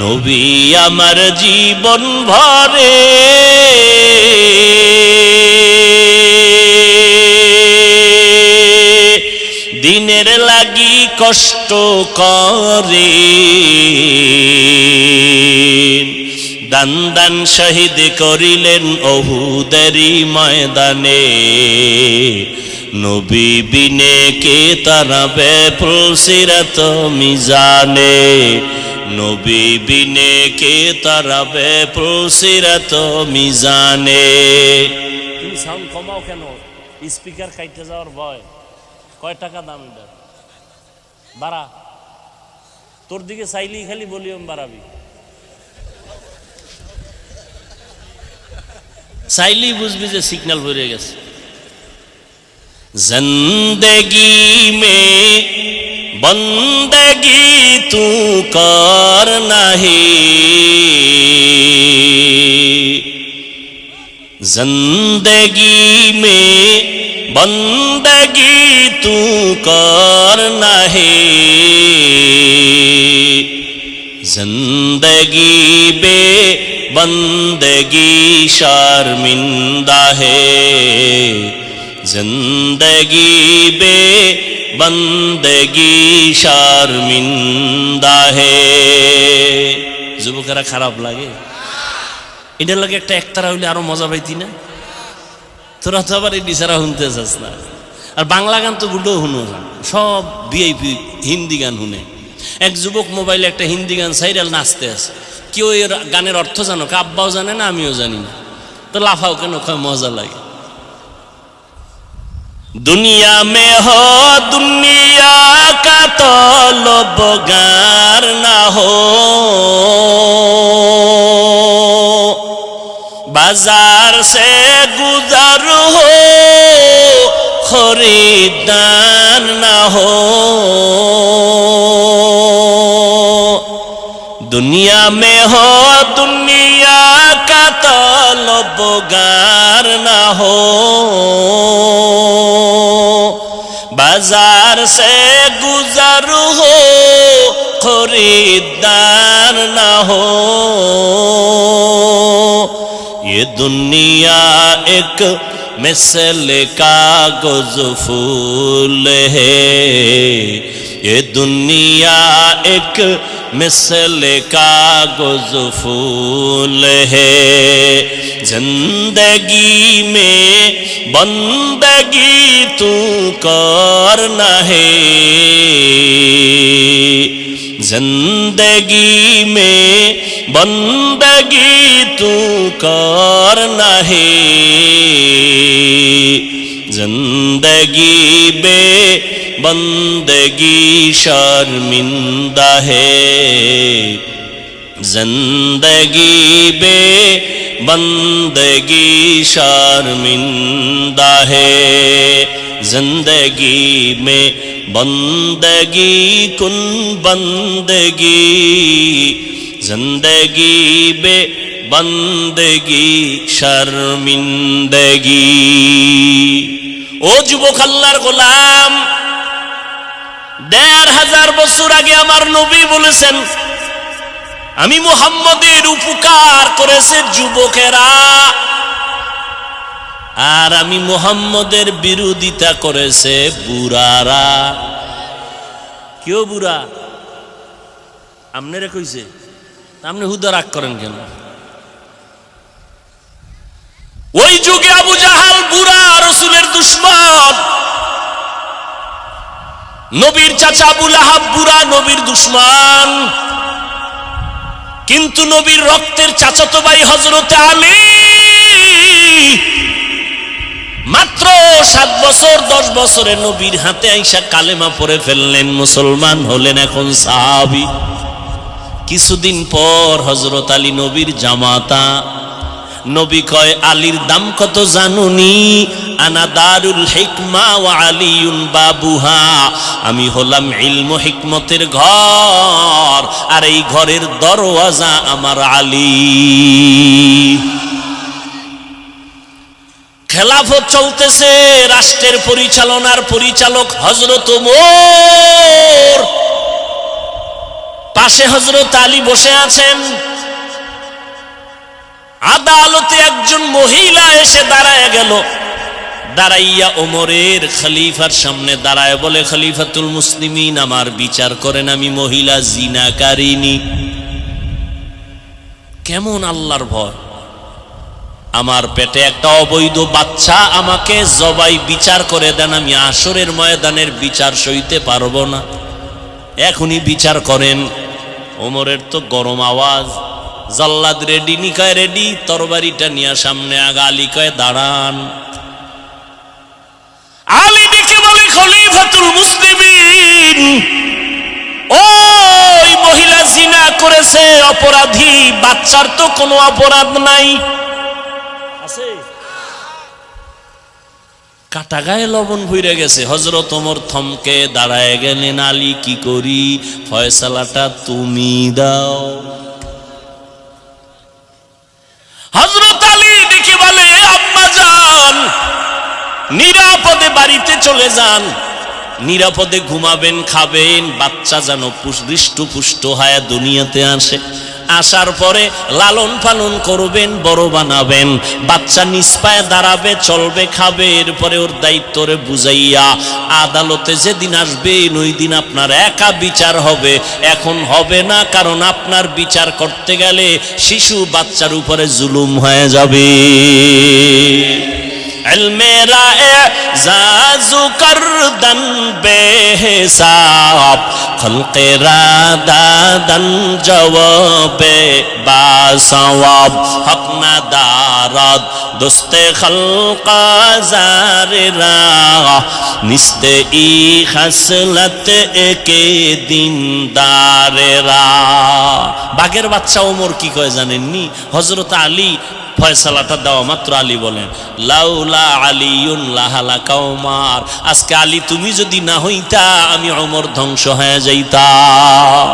নবী আমার জীবন ভরে দিনের লাগি কষ্ট করে, দান দান শহীদ করিলেন ওহুদেরই ময়দানে, নবী বিনে কে তারাবে ফুলসিরাত মিজানে, নবী বিনে কে তারাবে ফুলসিরাত মিজানে। তুমি সাউন্ড কমাও কেন? স্পিকার খাইতে যাওয়ার ভয়। কয় টাকা দাম এটা? বাড়া, তোর দিকে চাইলেই খালি ভলিউম বাড়াবি, চাইলেই বুঝবি যে সিগন্যাল ভরে গেছে। জিন্দেগি মে বন্দেগি তু কর নাহি, जिंदगी में बंदगी तू करना है, जिंदगी बे बंदगी शर्मिंदा है, जिंदगी बे बंदगी शर्मिंदा है। যুবকেরা খারাপ লাগে? এটার লাগে একটা একতারা হইলে আরো মজা পাইতি না? তোরা তো আবার এই বিচারা শুনতে চাস না। আর বাংলা গান তো গুলো শুনো, সব ভিআইপি হিন্দি গান শুনে। এক যুবক মোবাইলে একটা হিন্দি গান সাইরাল নাচতে আছে। কেউ এর গানের অর্থ জানো? আব্বাও জানে না, আমিও জানি না। তো লাফাও কেন? মজা লাগে। দুনিয়া মে হো দুনিয়া কা তলবগার না হো, बाजार से गुजर हो खरीदार ना हो, दुनिया में हो दुनिया का तलबगार ना हो, बाजार से गुजर हो खरीदार ना हो। ये दुनिया एक मिसल कागज फूल है, ये दुनिया एक मिसल कागज फूल है, जिंदगी में बंदगी तू करना है, जिंदगी में बंदगी तू करना है, जिंदगी बे बंदगी शर्मिंदा है, जिंदगी बे बंदगी शर्मिंदा है, जिंदगी में बंदगी कुन बंदगी, जिंदगी बे बंदगी शर्मिंदगी। ও যুবক আল্লাহর গোলাম, ১৫০০ বছর আগে আমার নবী বলেছেন, আমি মুহাম্মদের উপকার করেছে যুবকেরা, আর আমি মুহাম্মদের বিরোধিতা করেছে বুড়ারা। কেউ বুড়া? আপনারা কইছে? আপনি হুদা রাগ করেন কেন? ওই যুগে আবু জাহাল বুড়া, রাসূলের দুশমন। নবীর চাচা আবু লাহাব বুড়া, নবীর দুশমন। কিন্তু নবীর রক্তের চাচাতো ভাই হযরতে আলী মাত্র 7 বছর 10 বছরে নবীর হাতে আইসা কালেমা পড়ে ফেললেন, মুসলমান হলেন, এখন সাহাবী। কিছুদিন পর হযরত আলী নবীর জামাতা। নবী কয়, আলীর দাম কত জানুনি? আনা দারুল হিকমা ওয়া আলিউন বাবুহা, আমি হলাম ইলম হিকমতের ঘর, আর এই ঘরের দরওয়াজা আমার আলী। খেলাফত চলতেছে, রাষ্ট্রের পরিচালনার পরিচালক হযরত ওমর, পাশে হযরত আলী বসে আছেন। আদালতে একজন মহিলা এসে দাঁড়ায় গেল, দাঁড়াইয়া ওমরের খলিফার সামনে দাঁড়ায় বলে, খলিফাতুল মুসলিমিন, আমার বিচার করেন, আমি মহিলা জিনাকারিনী। কেমন আল্লাহর ভয়! আমার পেটে একটা অবৈধ বাচ্চা, আমাকে জবাই বিচার করে দেন, আমি আসরের ময়দানের বিচার সইতে পারবো না, এখনই বিচার করেন। ওমরের তো গরম আওয়াজ, জাল্লাদ রেডি, নিকায় রেডি, তরবারিটা নিয়ে সামনে আগা। আলী কয় দাঁড়ান। আলী ডেকে বলে খলিফাতুল মুসলিমিন, ওই মহিলা জিনা করেছে, অপরাধী, বাচ্চার তো কোনো অপরাধ নাই। আছে কাটা গায়ে লবণ ভইরা গেছে। হযরত ওমর থমকে দাঁড়ায় গেলেন। আলী কি করি, ফয়সালাটা তুমি দাও। হযরত আলী ডেকে বলে আম্মা জান, নিরাপদে বাড়িতে চলে যান, নিরাপদে ঘুমাবেন, খাবেন, বাচ্চা যেন হৃষ্টপুষ্ট হয়ে দুনিয়াতে আসে। আসার পরে লালন পালন করবেন, বড় বানাবেন, বাচ্চা নিজ পায়ে দাঁড়াবে, চলবে, খাবে। এরপরে ওর দায়িত্বরে বুঝাইয়া আদালতে যেদিন আসবেন ওই দিন আপনার একা বিচার হবে। এখন হবে না, কারণ আপনার বিচার করতে গেলে শিশু বাচ্চার উপরে জুলুম হয়ে যাবে। ইলমেরা এজাজু করদন বেহিসাব, খলকেরা দাদন জওয়াবে বাসওয়াব, হক না দারাদ দোস্তে খলকা জারেরা, নিস্তে ই খাসলত একে দিনদারেরা। বাঘের বাচ্চা ওমর কি কয় জানেননি? হযরত আলী ফয়সালাটা দেওয়া মাত্র আলী বলেন লাউলা আলিউন লাহালাকা ওমর, আজকে আলী তুমি যদি না হইতা আমি ওমর ধ্বংস হয়ে যাইতাম।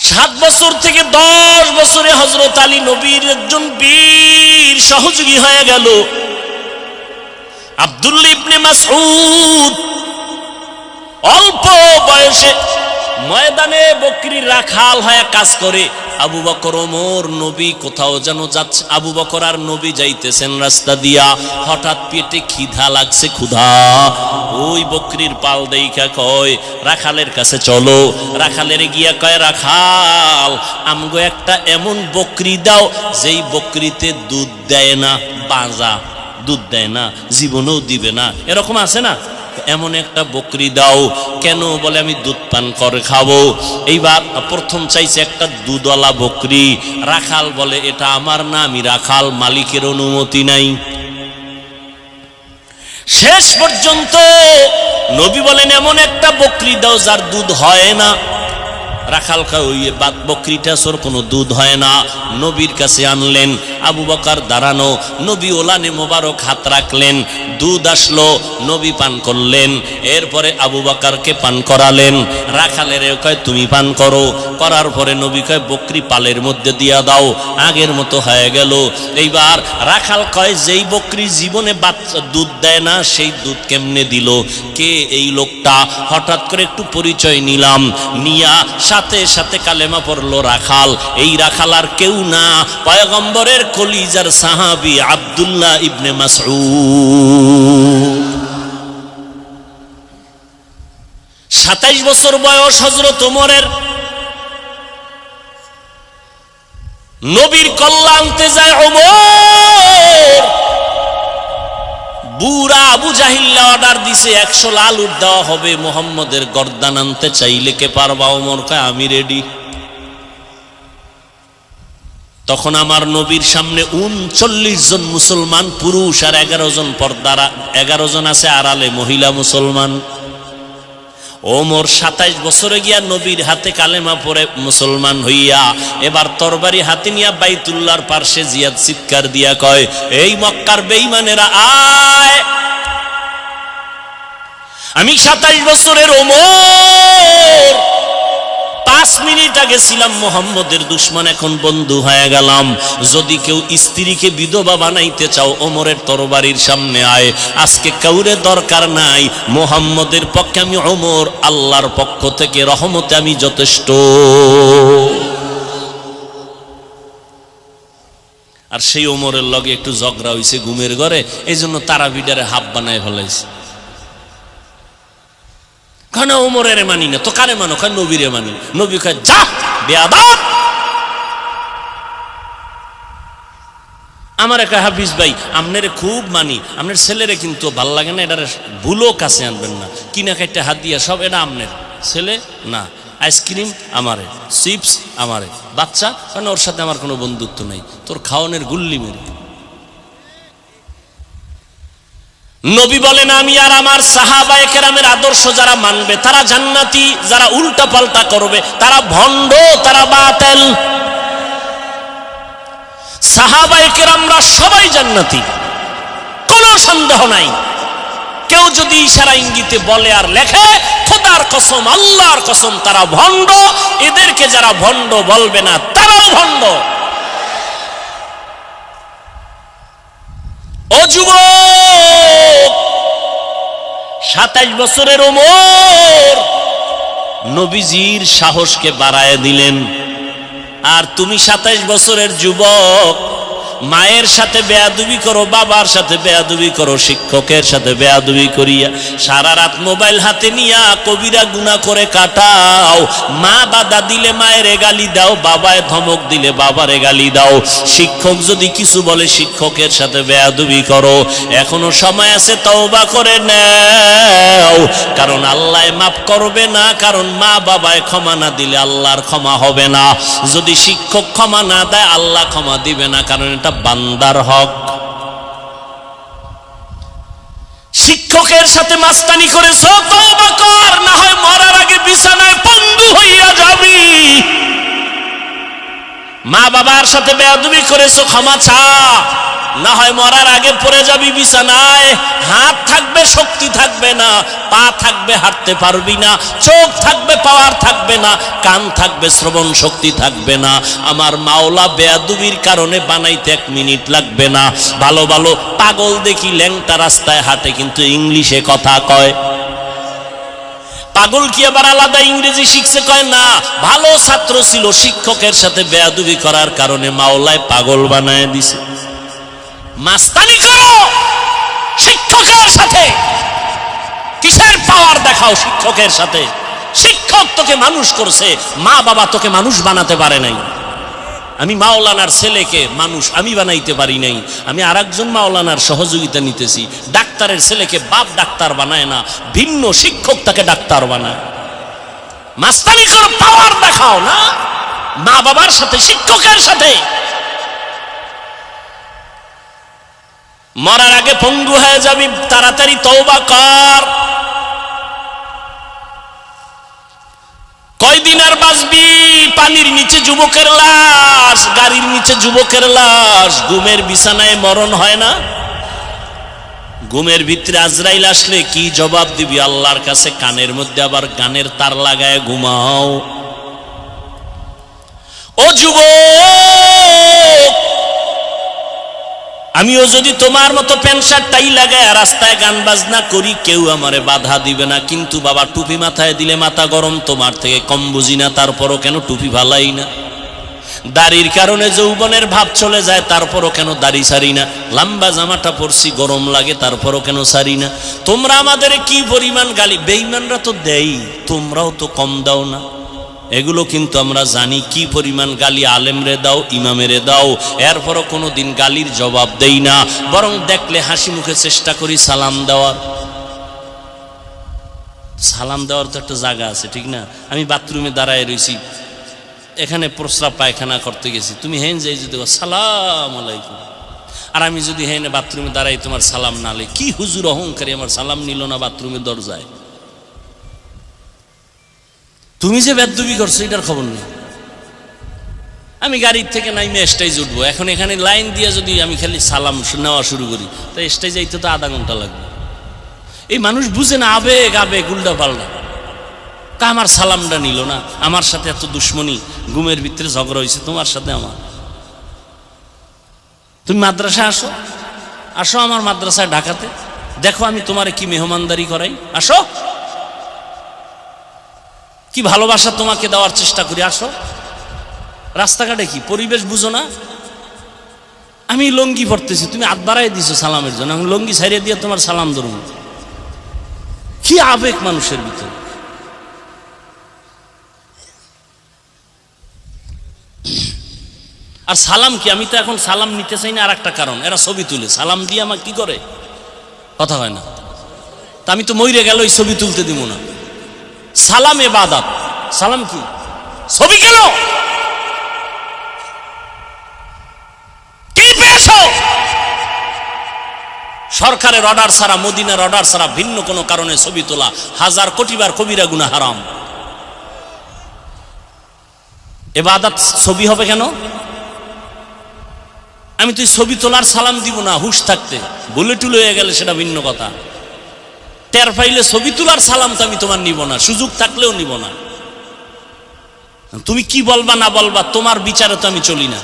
7 বছর থেকে 10 বছরে হযরত আলী নবীর একজন বীর সহযোগী হয়ে গেল। আব্দুল্লাহ ইবনে মাসউদ অল্প বয়সে ময়দানে বকরির রাখাল হয়ে কাজ করে। আবু বকর ওমর নবী কোথাও যেন যাচ্ছে, আবু বকর আর নবী যাইতেছেন রাস্তা দিয়া, হঠাৎ পেটে খিদা লাগছে, ক্ষুধা। ওই বকরির পাল দেইখা কয় রাখালের কাছে চলো। রাখালের গিয়া কয় রাখাল আমগো একটা এমন বকরি দাও যেই বকরিতে দুধ দেয় না, বাজা, দুধ দেয় না, জীবনেও দিবে না, এরকম আছে না, এমন একটা বকরি দাও। কেন? বলে আমি দুধ পান করে খাবো। এইবার প্রথম চাইছে একটা দুধওয়ালা বকরি। রাখাল বলে এটা আমার না, আমি রাখাল, মালিকের অনুমতি নাই। শেষ পর্যন্ত নবী বলেন এমন একটা বকরি দাও যার দুধ হয় না। রাখাল কয় ওই বকরিটা সোর কোনো দুধ হয় না। নবীর কাছে আনলেন, আবু বকর দাঁড়ানো, নবী ওলানে মোবারক হাত রাখলেন, দুধ আসলো, নবী পান করলেন। এরপরে আবু বকরকে পান করালেন। রাখালের কয় তুমি পান করো। করার পরে নবী কয় বকরি পালের মধ্যে দিয়া দাও, আগের মতো হয়ে গেল। এইবার রাখাল কয় যেই বকরি জীবনে বাচ্চা দুধ দেয় না সেই দুধ কেমনে দিল? কে এই লোকটা? হঠাৎ করে একটু পরিচয় নিলাম, নিয়া সাথে সাথে কালেমা পড়লো রাখাল। এই রাখাল আর কেউ না, পয়গম্বরের কলিজার সাহাবী আব্দুল্লাহ ইবনে মাসউদ। 27 বছর বয়স হযরত ওমরের। নবীর কল্লা আনতে যায় ওমর। বুড়া আবু জাহিল্লা অর্ডার দিছে 100 লাল উট দেওয়া হবে, মুহাম্মদের গর্দান আনতে চাইলে কে পারবা? ওমর কয় আমি রেডি। তখন আমার নবীর সামনে 39 জন মুসলমান পুরুষ আর 11 জন পর্দারা, 11 জন আছে আড়ালে মহিলা মুসলমান। ওমর 27 বছরে গিয়া নবীর হাতে কালেমা পড়ে মুসলমান হইয়া এবার তরবারি হাতে নিয়া বাইতুল্লাহর পার্শ্বে জিয়াদ চিৎকার দিয়া কয় এই মক্কার বেঈমানেরা আয়, আমি 27 বছরের ওমর 5 মিনিট আগে ছিলাম মুহাম্মদের দুশমন, এখন বন্ধু হয়ে গেলাম। যদি কেউ স্ত্রীকে বিধবা বানাইতে চাও ওমরের তরবারির সামনে আয়। আজকে কাউরে দরকার নাই, মুহাম্মদের পক্ষে আমি ওমর, আল্লাহর পক্ষ থেকে রহমতে আমি যথেষ্ট। আর সেই ওমরের লগে একটু ঝগড়া হইছে ঘুমের ঘরে, এই জন্য তারাবিডারে হাফ বানায় ফেলাইছে। কারণ ওমরের মানি না তো কারে মানো? নবীরে মানি। নবী কয় যা বেয়াদব, আমার একটা হাফিজ ভাই, আপনারে খুব মানি, আপনার ছেলেরে কিন্তু ভাল লাগে না, এটার ভুলও কাছে আনবেন না, কিনা খাইতে হাত দিয়া সব এটা আপনার ছেলে না, আইসক্রিম আমারে, চিপস আমারে, বাচ্চা মানে ওর সাথে আমার কোনো বন্ধুত্ব নাই, তোর খাওয়ানোর গুল্লি মেরে। নবী বলেন আমি আর আমার সাহাবায়ে কেরামের আদর্শ যারা মানবে তারা জান্নাতি, যারা উল্টা পাল্টা করবে তারা ভণ্ড, তারা বাতিল। সাহাবায়ে কেরামরা সবাই জান্নাতি, কোনো সন্দেহ নাই। কেউ যদি ইশারা ইঙ্গিতে বলে আর লেখে, খোদার কসম, আল্লাহর কসম তারা ভণ্ড। এদেরকে যারা ভণ্ড বলবে না তারাও ভণ্ড। ও যুবক, 27 বছরের ওমর নবীজির সাহসকে বাড়ায় দিলেন, আর তুমি 27 বছরের যুবক, মায়ের সাথে বেয়াদবি করো, বাবার সাথে বেয়াদবি করো, শিক্ষকের সাথে বেয়াদবি করিয়া সারা রাত মোবাইল হাতে নিয়া কবিরা গুনাহ করে কাটাও। মা বাধা দিলে মায়ের গালি দাও, বাবায় ধমক দিলে বাবারে গালি দাও, শিক্ষক যদি কিছু বলে শিক্ষকের সাথে বেয়াদবি করো। এখনো সময় আছে, তওবা করে নাও, কারণ আল্লাহ মাফ করবে না, কারণ মা বাবায় ক্ষমা না দিলে আল্লাহর ক্ষমা হবে না। যদি শিক্ষক ক্ষমা না দেয় আল্লাহ ক্ষমা দিবে না, কারণ এটা বান্দার হক। শিক্ষকের সাথে মাস্তানি করেছো, তওবা কর, না হয় মরার আগে বিছানায় পঙ্গু হইয়া যাবি। মা বাবার সাথে বেয়াদবি করেছো, ক্ষমা চা, না হয় মরার আগে পড়ে যাবি বিছানায়। হাত থাকবে শক্তি থাকবে না, পা থাকবে হাঁটতে পারবি না, চোখ থাকবে পাওয়ার থাকবে না, কান থাকবে শ্রবণ শক্তি থাকবে না। আমার মাওলা বেয়াদবির কারণে বানাইতে 1 মিনিট লাগবে না। ভালো ভালো পাগল দেখি ল্যাংটা রাস্তায় হাঁটে কিন্তু ইংলিশে কথা কয়। পাগল কি আবার আলাদা ইংরেজি শিখছে? কয় না, ভালো ছাত্র ছিল, শিক্ষকের সাথে বেয়াদবি করার কারণে মাওলায় পাগল বানায় দিছে। মাস্তানি করো শিক্ষকের সাথে, কিসের পাওয়ার দেখাও শিক্ষকের সাথে? শিক্ষক তোকে মানুষ করছে, মা বাবা তোকে মানুষ বানাতে পারে নাই। আমি মাওলানার ছেলেকে মানুষ আমি বানাইতে পারি নাই, আমি আরেকজন মাওলানার সহযোগিতা নিতেছি। ডাক্তারের ছেলেকে বাপ ডাক্তার বানায় না, ভিন্ন শিক্ষক তাকে ডাক্তার বানায়। মাস্তানি করো, পাওয়ার দেখাও না মা বাবার সাথে, শিক্ষকের সাথে। মরার আগে পঙ্গু হয়ে যাবি, তাড়াতাড়ি তওবা কর। কয়দিন আর বাঁচবি? পানির নিচে যুবকের লাশ, গাড়ির নিচে যুবকের লাশ। ঘুমের বিছানায় মরণ হয় না? ঘুমের ভিতরে আজরাইল আসলে কি জবাব দিবি আল্লাহর কাছে? কানের মধ্যে আবার গানের তার লাগায় ঘুমাও। ও যুবক, আমিও যদি তোমার মতো প্যান্ট শার্ট টাই লাগায় রাস্তায় গান বাজনা করি, কেউ আমারে বাধা দিবে না। কিন্তু বাবা টুপি মাথায় দিলে মাথা গরম, তোমার থেকে কম বুঝি না, তারপরও কেন টুপি ভালাই না? দাড়ির কারণে যৌবনের ভাব চলে যায়, তারপরও কেন দাড়ি ছাড়ি না? লম্বা জামাটা পরছি, গরম লাগে, তারপরও কেন ছাড়ি না? তোমরা আমাদের কি পরিমাণ গালি, বেঈমানরা তো দেই, তোমরাও তো কম দাও না। এগুলো কিন্তু আমরা জানি কি পরিমাণ গালি আলেমরে দাও, ইমামেরে দাও, এরপরও কোনোদিন গালির জবাব দেই না, বরং দেখলে হাসি মুখে চেষ্টা করি সালাম দেওয়ার। সালাম দেওয়ার তো একটা জায়গা আছে, ঠিক না? আমি বাথরুমে দাঁড়ায় রয়েছি, এখানে প্রস্রাব পায়খানা করতে গেছি, তুমি হেন যাই যদি সালাম আলাইকুম, আর আমি যদি হেন বাথরুমে দাঁড়াই তোমার সালাম না লে, কি হুজুর অহংকারী, আমার সালাম নিল না বাথরুমের দরজায়। তুমি যে বেদবি করছো এটার খবর নেই। আমি গাড়ির থেকে নাইমে স্টেজ উঠবো, এখন এখানে লাইন দিয়ে যদি আমি খালি সালাম নেওয়া শুরু করি, তাই স্টেজ যাইতে তো আধা ঘন্টা লাগবে। এই মানুষ বুঝে না, আবেগ আবেগ উল্টা পাল্টা। আমার সালামটা নিল না, আমার সাথে এত দুশ্মনী, ঘুমের ভিতরে ঝগড়া হয়েছে তোমার সাথে আমার। তুমি মাদ্রাসায় আসো, আসো আমার মাদ্রাসায় ঢাকাতে, দেখো আমি তোমারে কি মেহমানদারি করাই, আসো, কি ভালোবাসা তোমাকে দেওয়ার চেষ্টা করি, আসো। রাস্তাঘাটে কি পরিবেশ বুঝো না? আমি লঙ্গি পড়তেছি, তুমি হাত বাড়াই দিছো সালামের জন্য, আমি লঙ্গি ছাড়িয়ে দিয়ে তোমার সালাম ধরুন। কি আবেগ মানুষের ভিতরে! আর সালাম কি, আমি তো এখন সালাম নিতে চাই না, আর একটা কারণ এরা ছবি তুলে, সালাম দিয়ে আমার কি করে, কথা হয় না, তা আমি তো মইরে গেল এই ছবি তুলতে দিব না। সালাম ইবাদত, সালাম কি, ছবি কেন, কি পেয়েছো? সরকারের অর্ডার ছাড়া, মদিনার অর্ডার ছাড়া ভিন্ন কোনো কারণে ছবি তোলা 1000 কোটিবার কবিরা গুনাহ হারাম। ইবাদত ছবি হবে কেন? আমি তুই ছবি তোলার সালাম দিব না হুশ থাকতে, ভুলে টুলে হয়ে গেলে সেটা ভিন্ন কথা। টের পাইলে ছবি তোলার সালাম তো আমি তোমার নিব না, সুযোগ থাকলেও নিব না। তুমি কি বলবা না বলবা তোমার বিচারে তো আমি চলি না।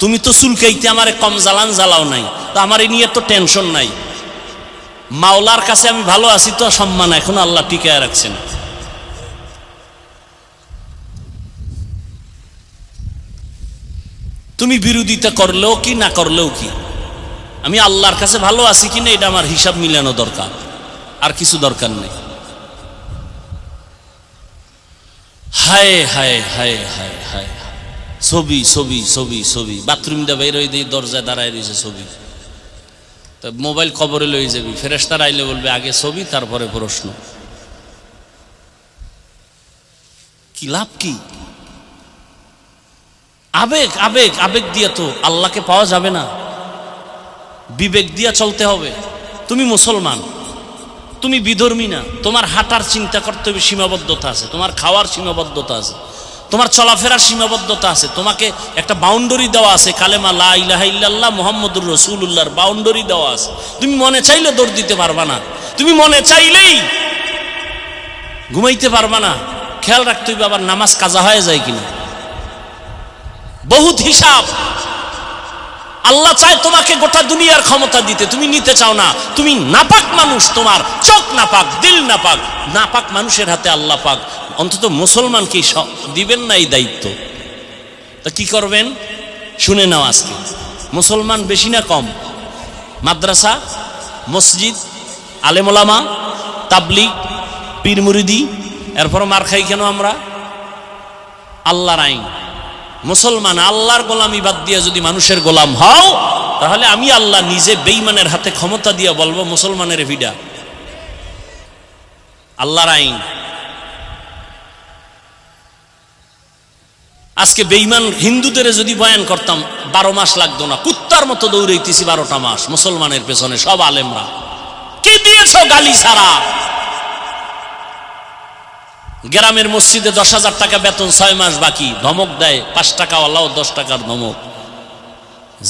তুমি তো চুলকাইতে আমারে কম জ্বালান জ্বালাও নাই, তো আমার এই নিয়ে তো টেনশন নাই। মাওলার কাছে আমি ভালো আছি তো, সম্মান এখন আল্লাহ টিকায় রাখছেন। তুমি বিরোধিতা করলেও কি না করলেও কি, আমি আল্লাহর কাছে ভালো আছি কিনা এটা আমার হিসাব মিলানো দরকার, আর কিছু দরকার নেই। হায় হায় হায় হায় হায়, ছবি ছবি ছবি ছবি, বাথরুমটা বের হয়ে দিয়ে দরজায় দাঁড়ায় রয়েছে ছবি। তো মোবাইল কবরে লয়ে যাবি, ফেরেশতারা আইলে বলবে আগে ছবি তারপরে প্রশ্ন। কি লাভ কি? আবেগ আবেগ আবেগ দিয়ে তো আল্লাহকে পাওয়া যাবে না, বিবেক দিয়া চলতে হবে। তুমি মুসলমান, তুমি বিধর্মী না, তোমার হাঁটার চিন্তা করতে হবে সীমাবদ্ধতা আছে, তোমার খাওয়ার সীমাবদ্ধতা আছে, তোমার চলাফেরার সীমাবদ্ধতা আছে, তোমাকে একটা বাউন্ডারি দেওয়া আছে, কালেমা লা ইলাহা ইল্লাল্লাহ মুহাম্মাদুর রাসূলুল্লাহর বাউন্ডারি দেওয়া আছে। তুমি মনে চাইলে দৌড় দিতে পারবা না, তুমি মনে চাইলেই ঘুমাইতে পারবা না। খেয়াল রাখতে হবে আবার নামাজ কাজা হয়ে যায় কিনা, বহুত হিসাব। আল্লাহ চায় তোমাকে গোটা দুনিয়ার ক্ষমতা দিতে, তুমি নিতে চাও না। তুমি নাপাক মানুষ, তোমার চোখ নাপাক, দিল নাপাক, নাপাক মানুষের হাতে আল্লাহ পাক। অন্তত মুসলমানকে দিবেন না এই দায়িত্ব, তা কি করবেন শুনে নাও। আজকে মুসলমান বেশি না কম? মাদ্রাসা, মসজিদ, আলেম ওলামা, তাবলিগ, পীর মুরিদি, এরপর মার খাই কেন আমরা? আল্লাহর আইন। মুসলমান আল্লাহর গোলামি বাদ দিয়ে যদি মানুষের গোলাম হও, তাহলে আমি আল্লাহ নিজে বেঈমানের হাতে ক্ষমতা দিয়ে বলবো মুসলমানের ভিডা। আল্লাহর আইন। আজকে বেঈমান হিন্দুদের যদি বয়ান করতাম 12 মাস লাগতো না, কুত্তার মতো দৌড়াইতেছি 12টা মাস মুসলমানের পেছনে সব আলেমরা। কি দিয়েছ গালি ছাড়া? গ্রামের মসজিদে 10,000 টাকা বেতন, 6 মাস বাকি, ধমক দেয় 5 টাকা ওয়ালাও 10 টাকার ধমক।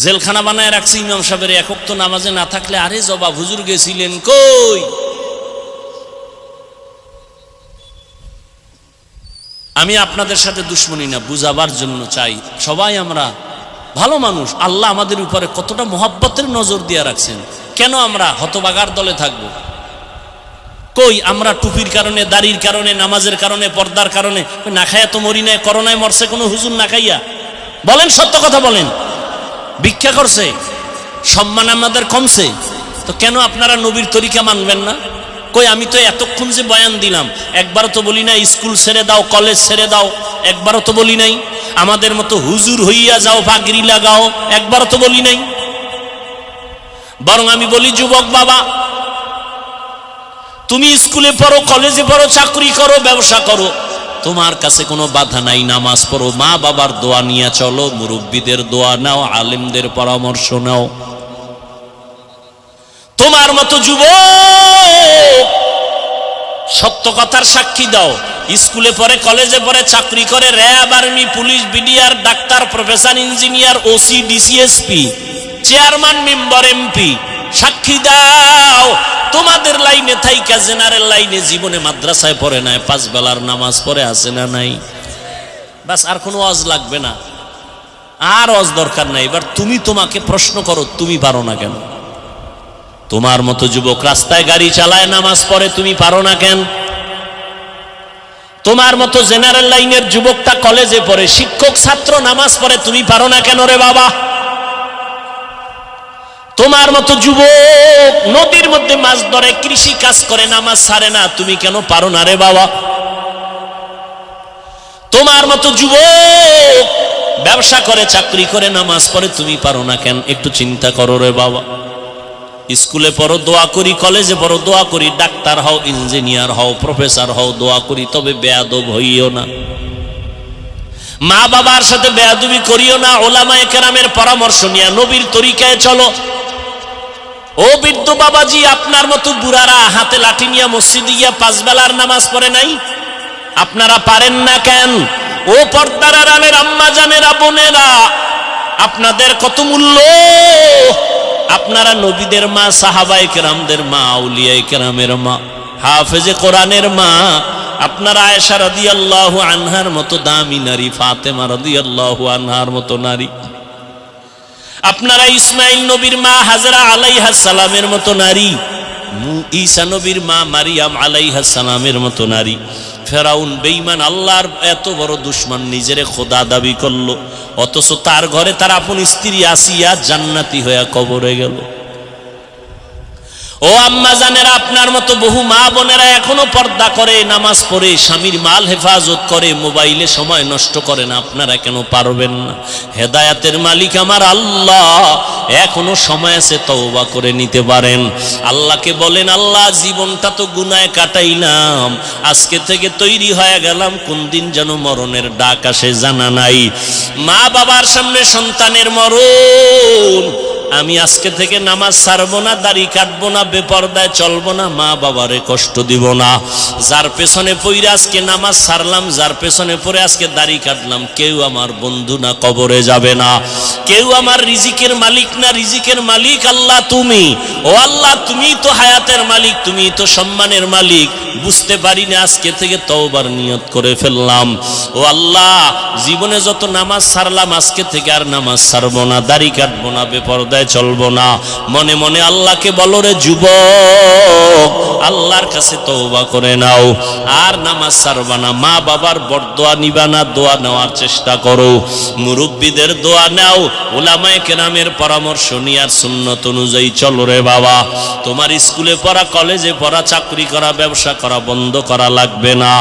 জেলখানা বানায় রাখছে ইমাম সাহেবের, এক ওয়াক্ত নামাজে না থাকলে আরে জবাব হুজুর গেছিলেন কই? আমি আপনাদের সাথে দুশ্মনী না, বুঝাবার জন্য চাই। সবাই আমরা ভালো মানুষ, আল্লাহ আমাদের উপরে কতটা মোহাব্বতের নজর দিয়ে রাখছেন। কেন আমরা হতবাগার দলে থাকবো? কই আমরা টুপির কারণে, দাড়ির কারণে, নামাজের কারণে, পর্দার কারণে না খাইয়া তো মরি নাই? করোনায় মরছে কোনো হুজুর না খাইয়া? বলেন, সত্য কথা বলেন। ভিক্ষা করছে, সম্মান আমাদের কমছে, তো কেন আপনারা নবীর তরিকা মানবেন না? কই আমি তো এতক্ষণ যে বয়ান দিলাম একবারও তো বলি নাই স্কুল ছেড়ে দাও, কলেজ ছেড়ে দাও, একবারও তো বলি নাই আমাদের মতো হুজুর হইয়া যাও, পাগড়ি লাগাও, একবারও তো বলি নাই। বরং আমি বলি যুবক বাবা, তুমি স্কুলে পড়ো, কলেজে পড়ো, চাকরি করো, ব্যবসা করো, তোমার কাছে কোনো বাধা নাই। নামাজ পড়ো, মা বাবার দোয়া নিয়ে চলো, মুরব্বীদের দোয়া নাও, আলেমদের পরামর্শ নাও। তোমার মতো যুবক সত্য কথার সাক্ষী দাও, স্কুলে পড়ে, কলেজে পড়ে, চাকরি করে, RAB, army, police, BDR, doctor, professor, engineer, OC, DC SP, chairman, member, MP, সাক্ষী দাও তোমাদের লাইনে থাইকা জেনারেল লাইনে জীবনে মাদ্রাসায় পড়ে নাই, 5 বেলার নামাজ পড়ে আছে না নাই? বাস, আর কোনো ওয়াজ লাগবে না, আর ওয়াজ দরকার নাই। এবার তুমি তোমাকে প্রশ্ন করো, তুমি পারো না কেন? তোমার মতো যুবক রাস্তায় গাড়ি চালায়, নামাজ পড়ে, তুমি পারো না কেন? তোমার মতো জেনারেল লাইনের যুবকটা কলেজে পড়ে, শিক্ষক, ছাত্র, নামাজ পড়ে, তুমি পারো না কেন রে বাবা? তোমার মতো যুবক নদীর মধ্যে মাছ ধরে, কৃষি কাজ করে, নামাজ ছাড়ে না, তুমি কেন পারো না রে বাবা? তোমার মতো যুবক ব্যবসা করে, চাকরি করে, নামাজ পড়ে, তুমি পারো না কেন? একটু চিন্তা করো রে বাবা। স্কুলে পড়ো, দোয়া করি, কলেজে পড়ো, দোয়া করি, ডাক্তার হও, ইঞ্জিনিয়ার হও, প্রফেসর হও, দোয়া করি, তবে বেয়াদব হইও না। মা বাবার সাথে বেয়াদবি করিও না। ওলামায়ে কেরামের পরামর্শ নিয়ে নবীর তরিকায় চলো। ও বৃদ্ধ বাবাজি, আপনার মতো বুড়ারা হাতে লাঠি নিয়ে মসজিদে গিয়া 5 বেলার নামাজ পড়ে নাই? আপনারা পারেন না কেন? ও পর্দার আড়ালের আম্মা জানেরা, বোনেরা, আপনাদের কত মূল্য। আপনারা নবীদের মা, সাহাবায়ে কেরামদের মা, আউলিয়ায়ে কেরামের মা, হাফেজে কোরআনের মা। আপনারা আয়েশা রাদিয়াল্লাহু আনহার মতো দামি নারী, ফাতেমা রাদিয়াল্লাহু আনহার মতো নারী। আপনারা ইসমাইল নবীর মা হাজরা আলাইহাস সালামের মতো নারী, ঈসা নবীর মা মারিয়াম আলাইহাস সালামের মতো নারী। ফেরাউন বেঈমান, আল্লাহর এত বড় দুশমন, নিজেরে খোদা দাবি করলো, অথচ তার ঘরে তার আপন স্ত্রী আসিয়া জান্নাতি হয়ে কবরে গেল। ও আম্মা জানেরা, আপনার মতো বহু মা বোনেরা এখনো পর্দা করে, নামাজ পড়ে, স্বামীর মাল হেফাজত করে, মোবাইলে সময় নষ্ট করে না। আপনারা কেন পারবেন না? হেদায়াতের মালিক আমার আল্লাহ, এখনো সময় আছে, তওবা করে নিতে পারেন। আল্লাহকে বলেন, আল্লাহ জীবনটা তো গুনায় কাটাইলাম, আজকে থেকে তৈরি হয়ে গেলাম, কোন দিন যেন মরণের ডাক আসে জানা নাই। মা বাবার সামনে সন্তানের মরণ, আমি আজকে থেকে নামাজ ছাড়বো না, দাড়ি কাটবো না, বেপরদায় চলবো না, মা বাবারে কষ্ট দিব না। যার পেছনে পড়ে আজকে নামাজ ছাড়লাম, যার পেছনে পড়ে আজকে দাড়ি কাটলাম, কেউ আমার বন্ধু না, কবরে যাবে না। কেউ আমার রিজিকের মালিক না, রিজিকের মালিক আল্লাহ তুমি। ও আল্লাহ, তুমি তো হায়াতের মালিক, তুমি তো সম্মানের মালিক। বুঝতে পারি না, আজকে থেকে তওবার নিয়ত করে ফেললাম। ও আল্লাহ, জীবনে যত নামাজ ছাড়লাম, আজকে থেকে আর নামাজ ছাড়বো না, দাড়ি কাটবো না, বেপরদায় চলবো না। মনে মনে আল্লাহকে বলো, রে যুবক, আল্লাহর কাছে তওবা করে নাও, আর নামাজ ছাড়বা না। মা বাবার বরদোয়া নিবা না, দোয়া নেওয়ার চেষ্টা করো। মুরব্বীদের দোয়া নাও, উলামায়ে কেরামের পরামর্শ নিয়ে আর সুন্নত অনুযায়ী চলো রে বাবা। তোমার স্কুলে পড়া, কলেজে পড়া, চাকরি করা, ব্যবসা করা বন্ধ করা লাগবে না।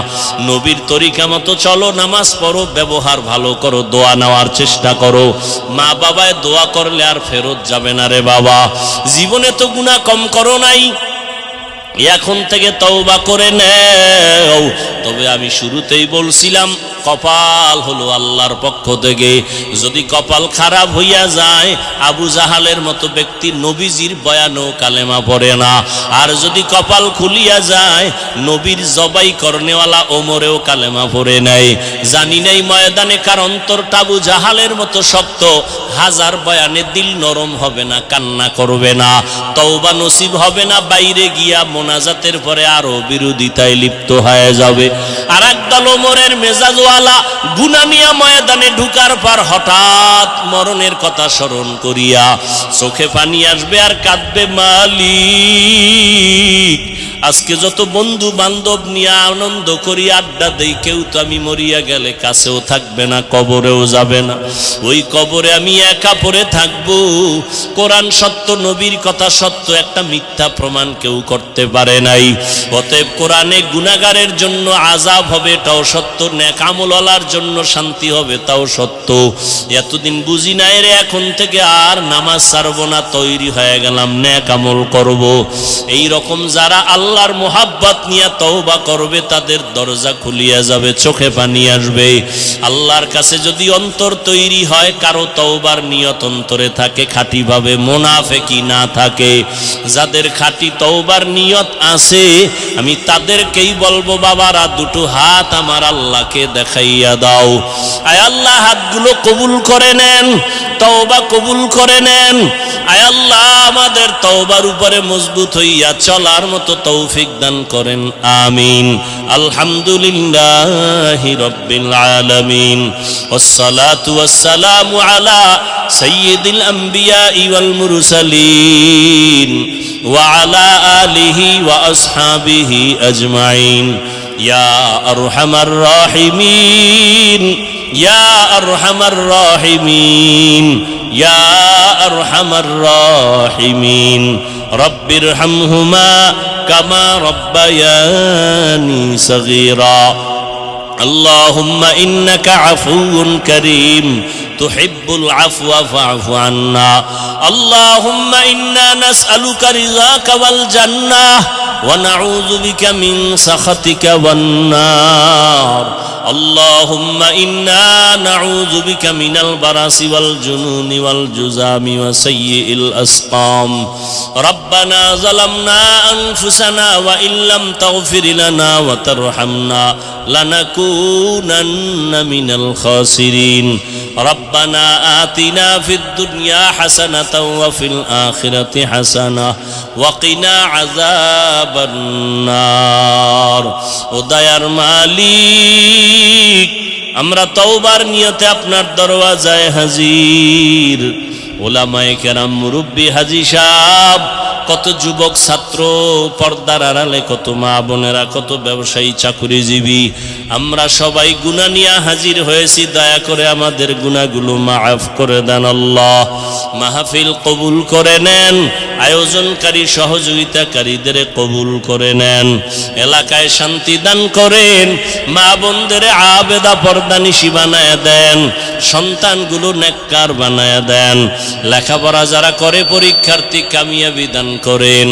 নবীর তরিকা মতো চলো, নামাজ পড়ো, ব্যবহার ভালো করো, দোয়া নেওয়ার চেষ্টা করো। মা বাবায় দোয়া করলে আর ফেরত যাবে না রে বাবা। জীবনে তো গুনাহ কম করো নাই, এখন থেকে তওবা করে নেও। তবে আমি শুরুতেই বলছিলাম, কপাল হলো আল্লাহর পক্ষ থেকে। যদি কপাল খারাপ হইয়া যায়, আবু জাহালের মতো ব্যক্তি নবীজির বয়ানও কালেমা পড়ে না। আর যদি কপাল খুলিয়া যায়, নবীর জবাই করনেওয়ালা ওমরেও কালেমা পড়ে নাই। জানি নাই ময়দানে কার অন্তরটা আবু জাহালের মতো শক্ত, হাজার বয়ানে দিল নরম হবে না, কান্না করবে না, তওবা নসিব হবে না, বাইরে গিয়া মোনাজাতের পরে আরো বিরোধিতায় লিপ্ত হয়ে যাবে। আর একদল ওমরের মেজাজওয়ালা গুনাহ নিয়া ময়দানে ঢুকার পর হঠাৎ মরণের কথা স্মরণ করিয়া চোখে পানি আসবে আর কাঁদবে, মালিক, আজকে যত বন্ধু বান্ধব নিয়ে আনন্দ করি, আড্ডা দেই, কেউ তো আমি মরিয়া গেলে কাছেও থাকবে না, কবরেও যাবে না। ওই কবরে আমি একা পড়ে থাকবো। কোরআন সত্য, নবীর কথা সত্য, একটা মিথ্যা প্রমাণ কেউ করতে পারে নাই। অতএব কোরআনে গুনাহগারের জন্য আযাব হবে, এটাও সত্য, নেক আমলওয়ালার জন্য শান্তি হবে, তাও সত্য। এতদিন বুঝি নাই রে, এখন থেকে আর নামাজ ছাড়বো না, তৈরি হয়ে গেলাম, নেক আমল করব। এই রকম যারা আল্লাহর মোহাব্বত নিয়ে তওবা করবে, তাদের দরজা খুলিয়া যাবে, চোখে পানি আসবে। আল্লাহর কাছে যদি অন্তর তৈরি হয়, কারো তওবার নিয়ত অন্তরে থাকে, খাঁটি ভাবে, মুনাফিকি না থাকে, যাদের খাঁটি তওবার নিয়ত আছে, আমি তাদেরকেই বলবো, বাবারা দুটো হাত আমার আল্লাহকে দেখাইয়া দাও। আয় আল্লাহ, হাতগুলো কবুল করে নেন, তওবা কবুল করে নেন। আয় আল্লাহ, আমাদের তওবার উপরে মজবুত হইয়া চলার মতো তৌফিক দান করেন, আমিন। আলহামদুলিল্লাহি রাব্বিল আলামিন, ওয়াসসালাতু ওয়াসসালামু আলা সাইয়্যিদিল আমবিয়া ওয়াল মুরসালিন ওয়া আলা আলিহি ওয়া আসহাবিহি আজমাইন। ইয়া আরহামার রাহিমিন, ইয়া আরহামার রাহিমিন, ইয়া আরহামার রাহিমিন। রব্বিরহামহুমা কামা রব্বায়ানি সগীরা। اللهم إنك عفو كريم تحب العفو فاعف عنا اللهم إنا نسألك رضاك والجنة ونعوذ بك من سخطك والنار اللهم إنا نعوذ بك من البرص والجنون والجذام وسيء الأسقام ربنا ظلمنا أنفسنا وإن لم تغفر لنا وترحمنا لنكونن من الخاسرين ربنا آتنا في الدنيا حسنة وفي الآخرة حسنة وقنا عذاب النار وديار মালিক আমরা তওবার নিয়তে আপনার দরওয়াজায় হাজির উলামায়ে কেরাম মুরব্বি হাজী সাহেব কত যুবক ছাত্র পর্দার আড়ালে কত মা বোনেরা কত ব্যবসায়ী চাকুরিজীবী আমরা সবাই গুনাহ নিয়ে হাজির হয়েছি দয়া করে আমাদের গুনাহগুলো মাফ করে দেন আল্লাহ মাহফিল কবুল করে নেন আয়োজনকারী সহযোগিতাকারীদের কবুল করে নেন এলাকায় শান্তি দান করেন মা বোনদের আবেদা পর্দানিশী বানায় দেন সন্তানগুলো নেককার বানায় দেন লেখাপড়া যারা করে পরীক্ষার্থী কামিয়াবি দান করেন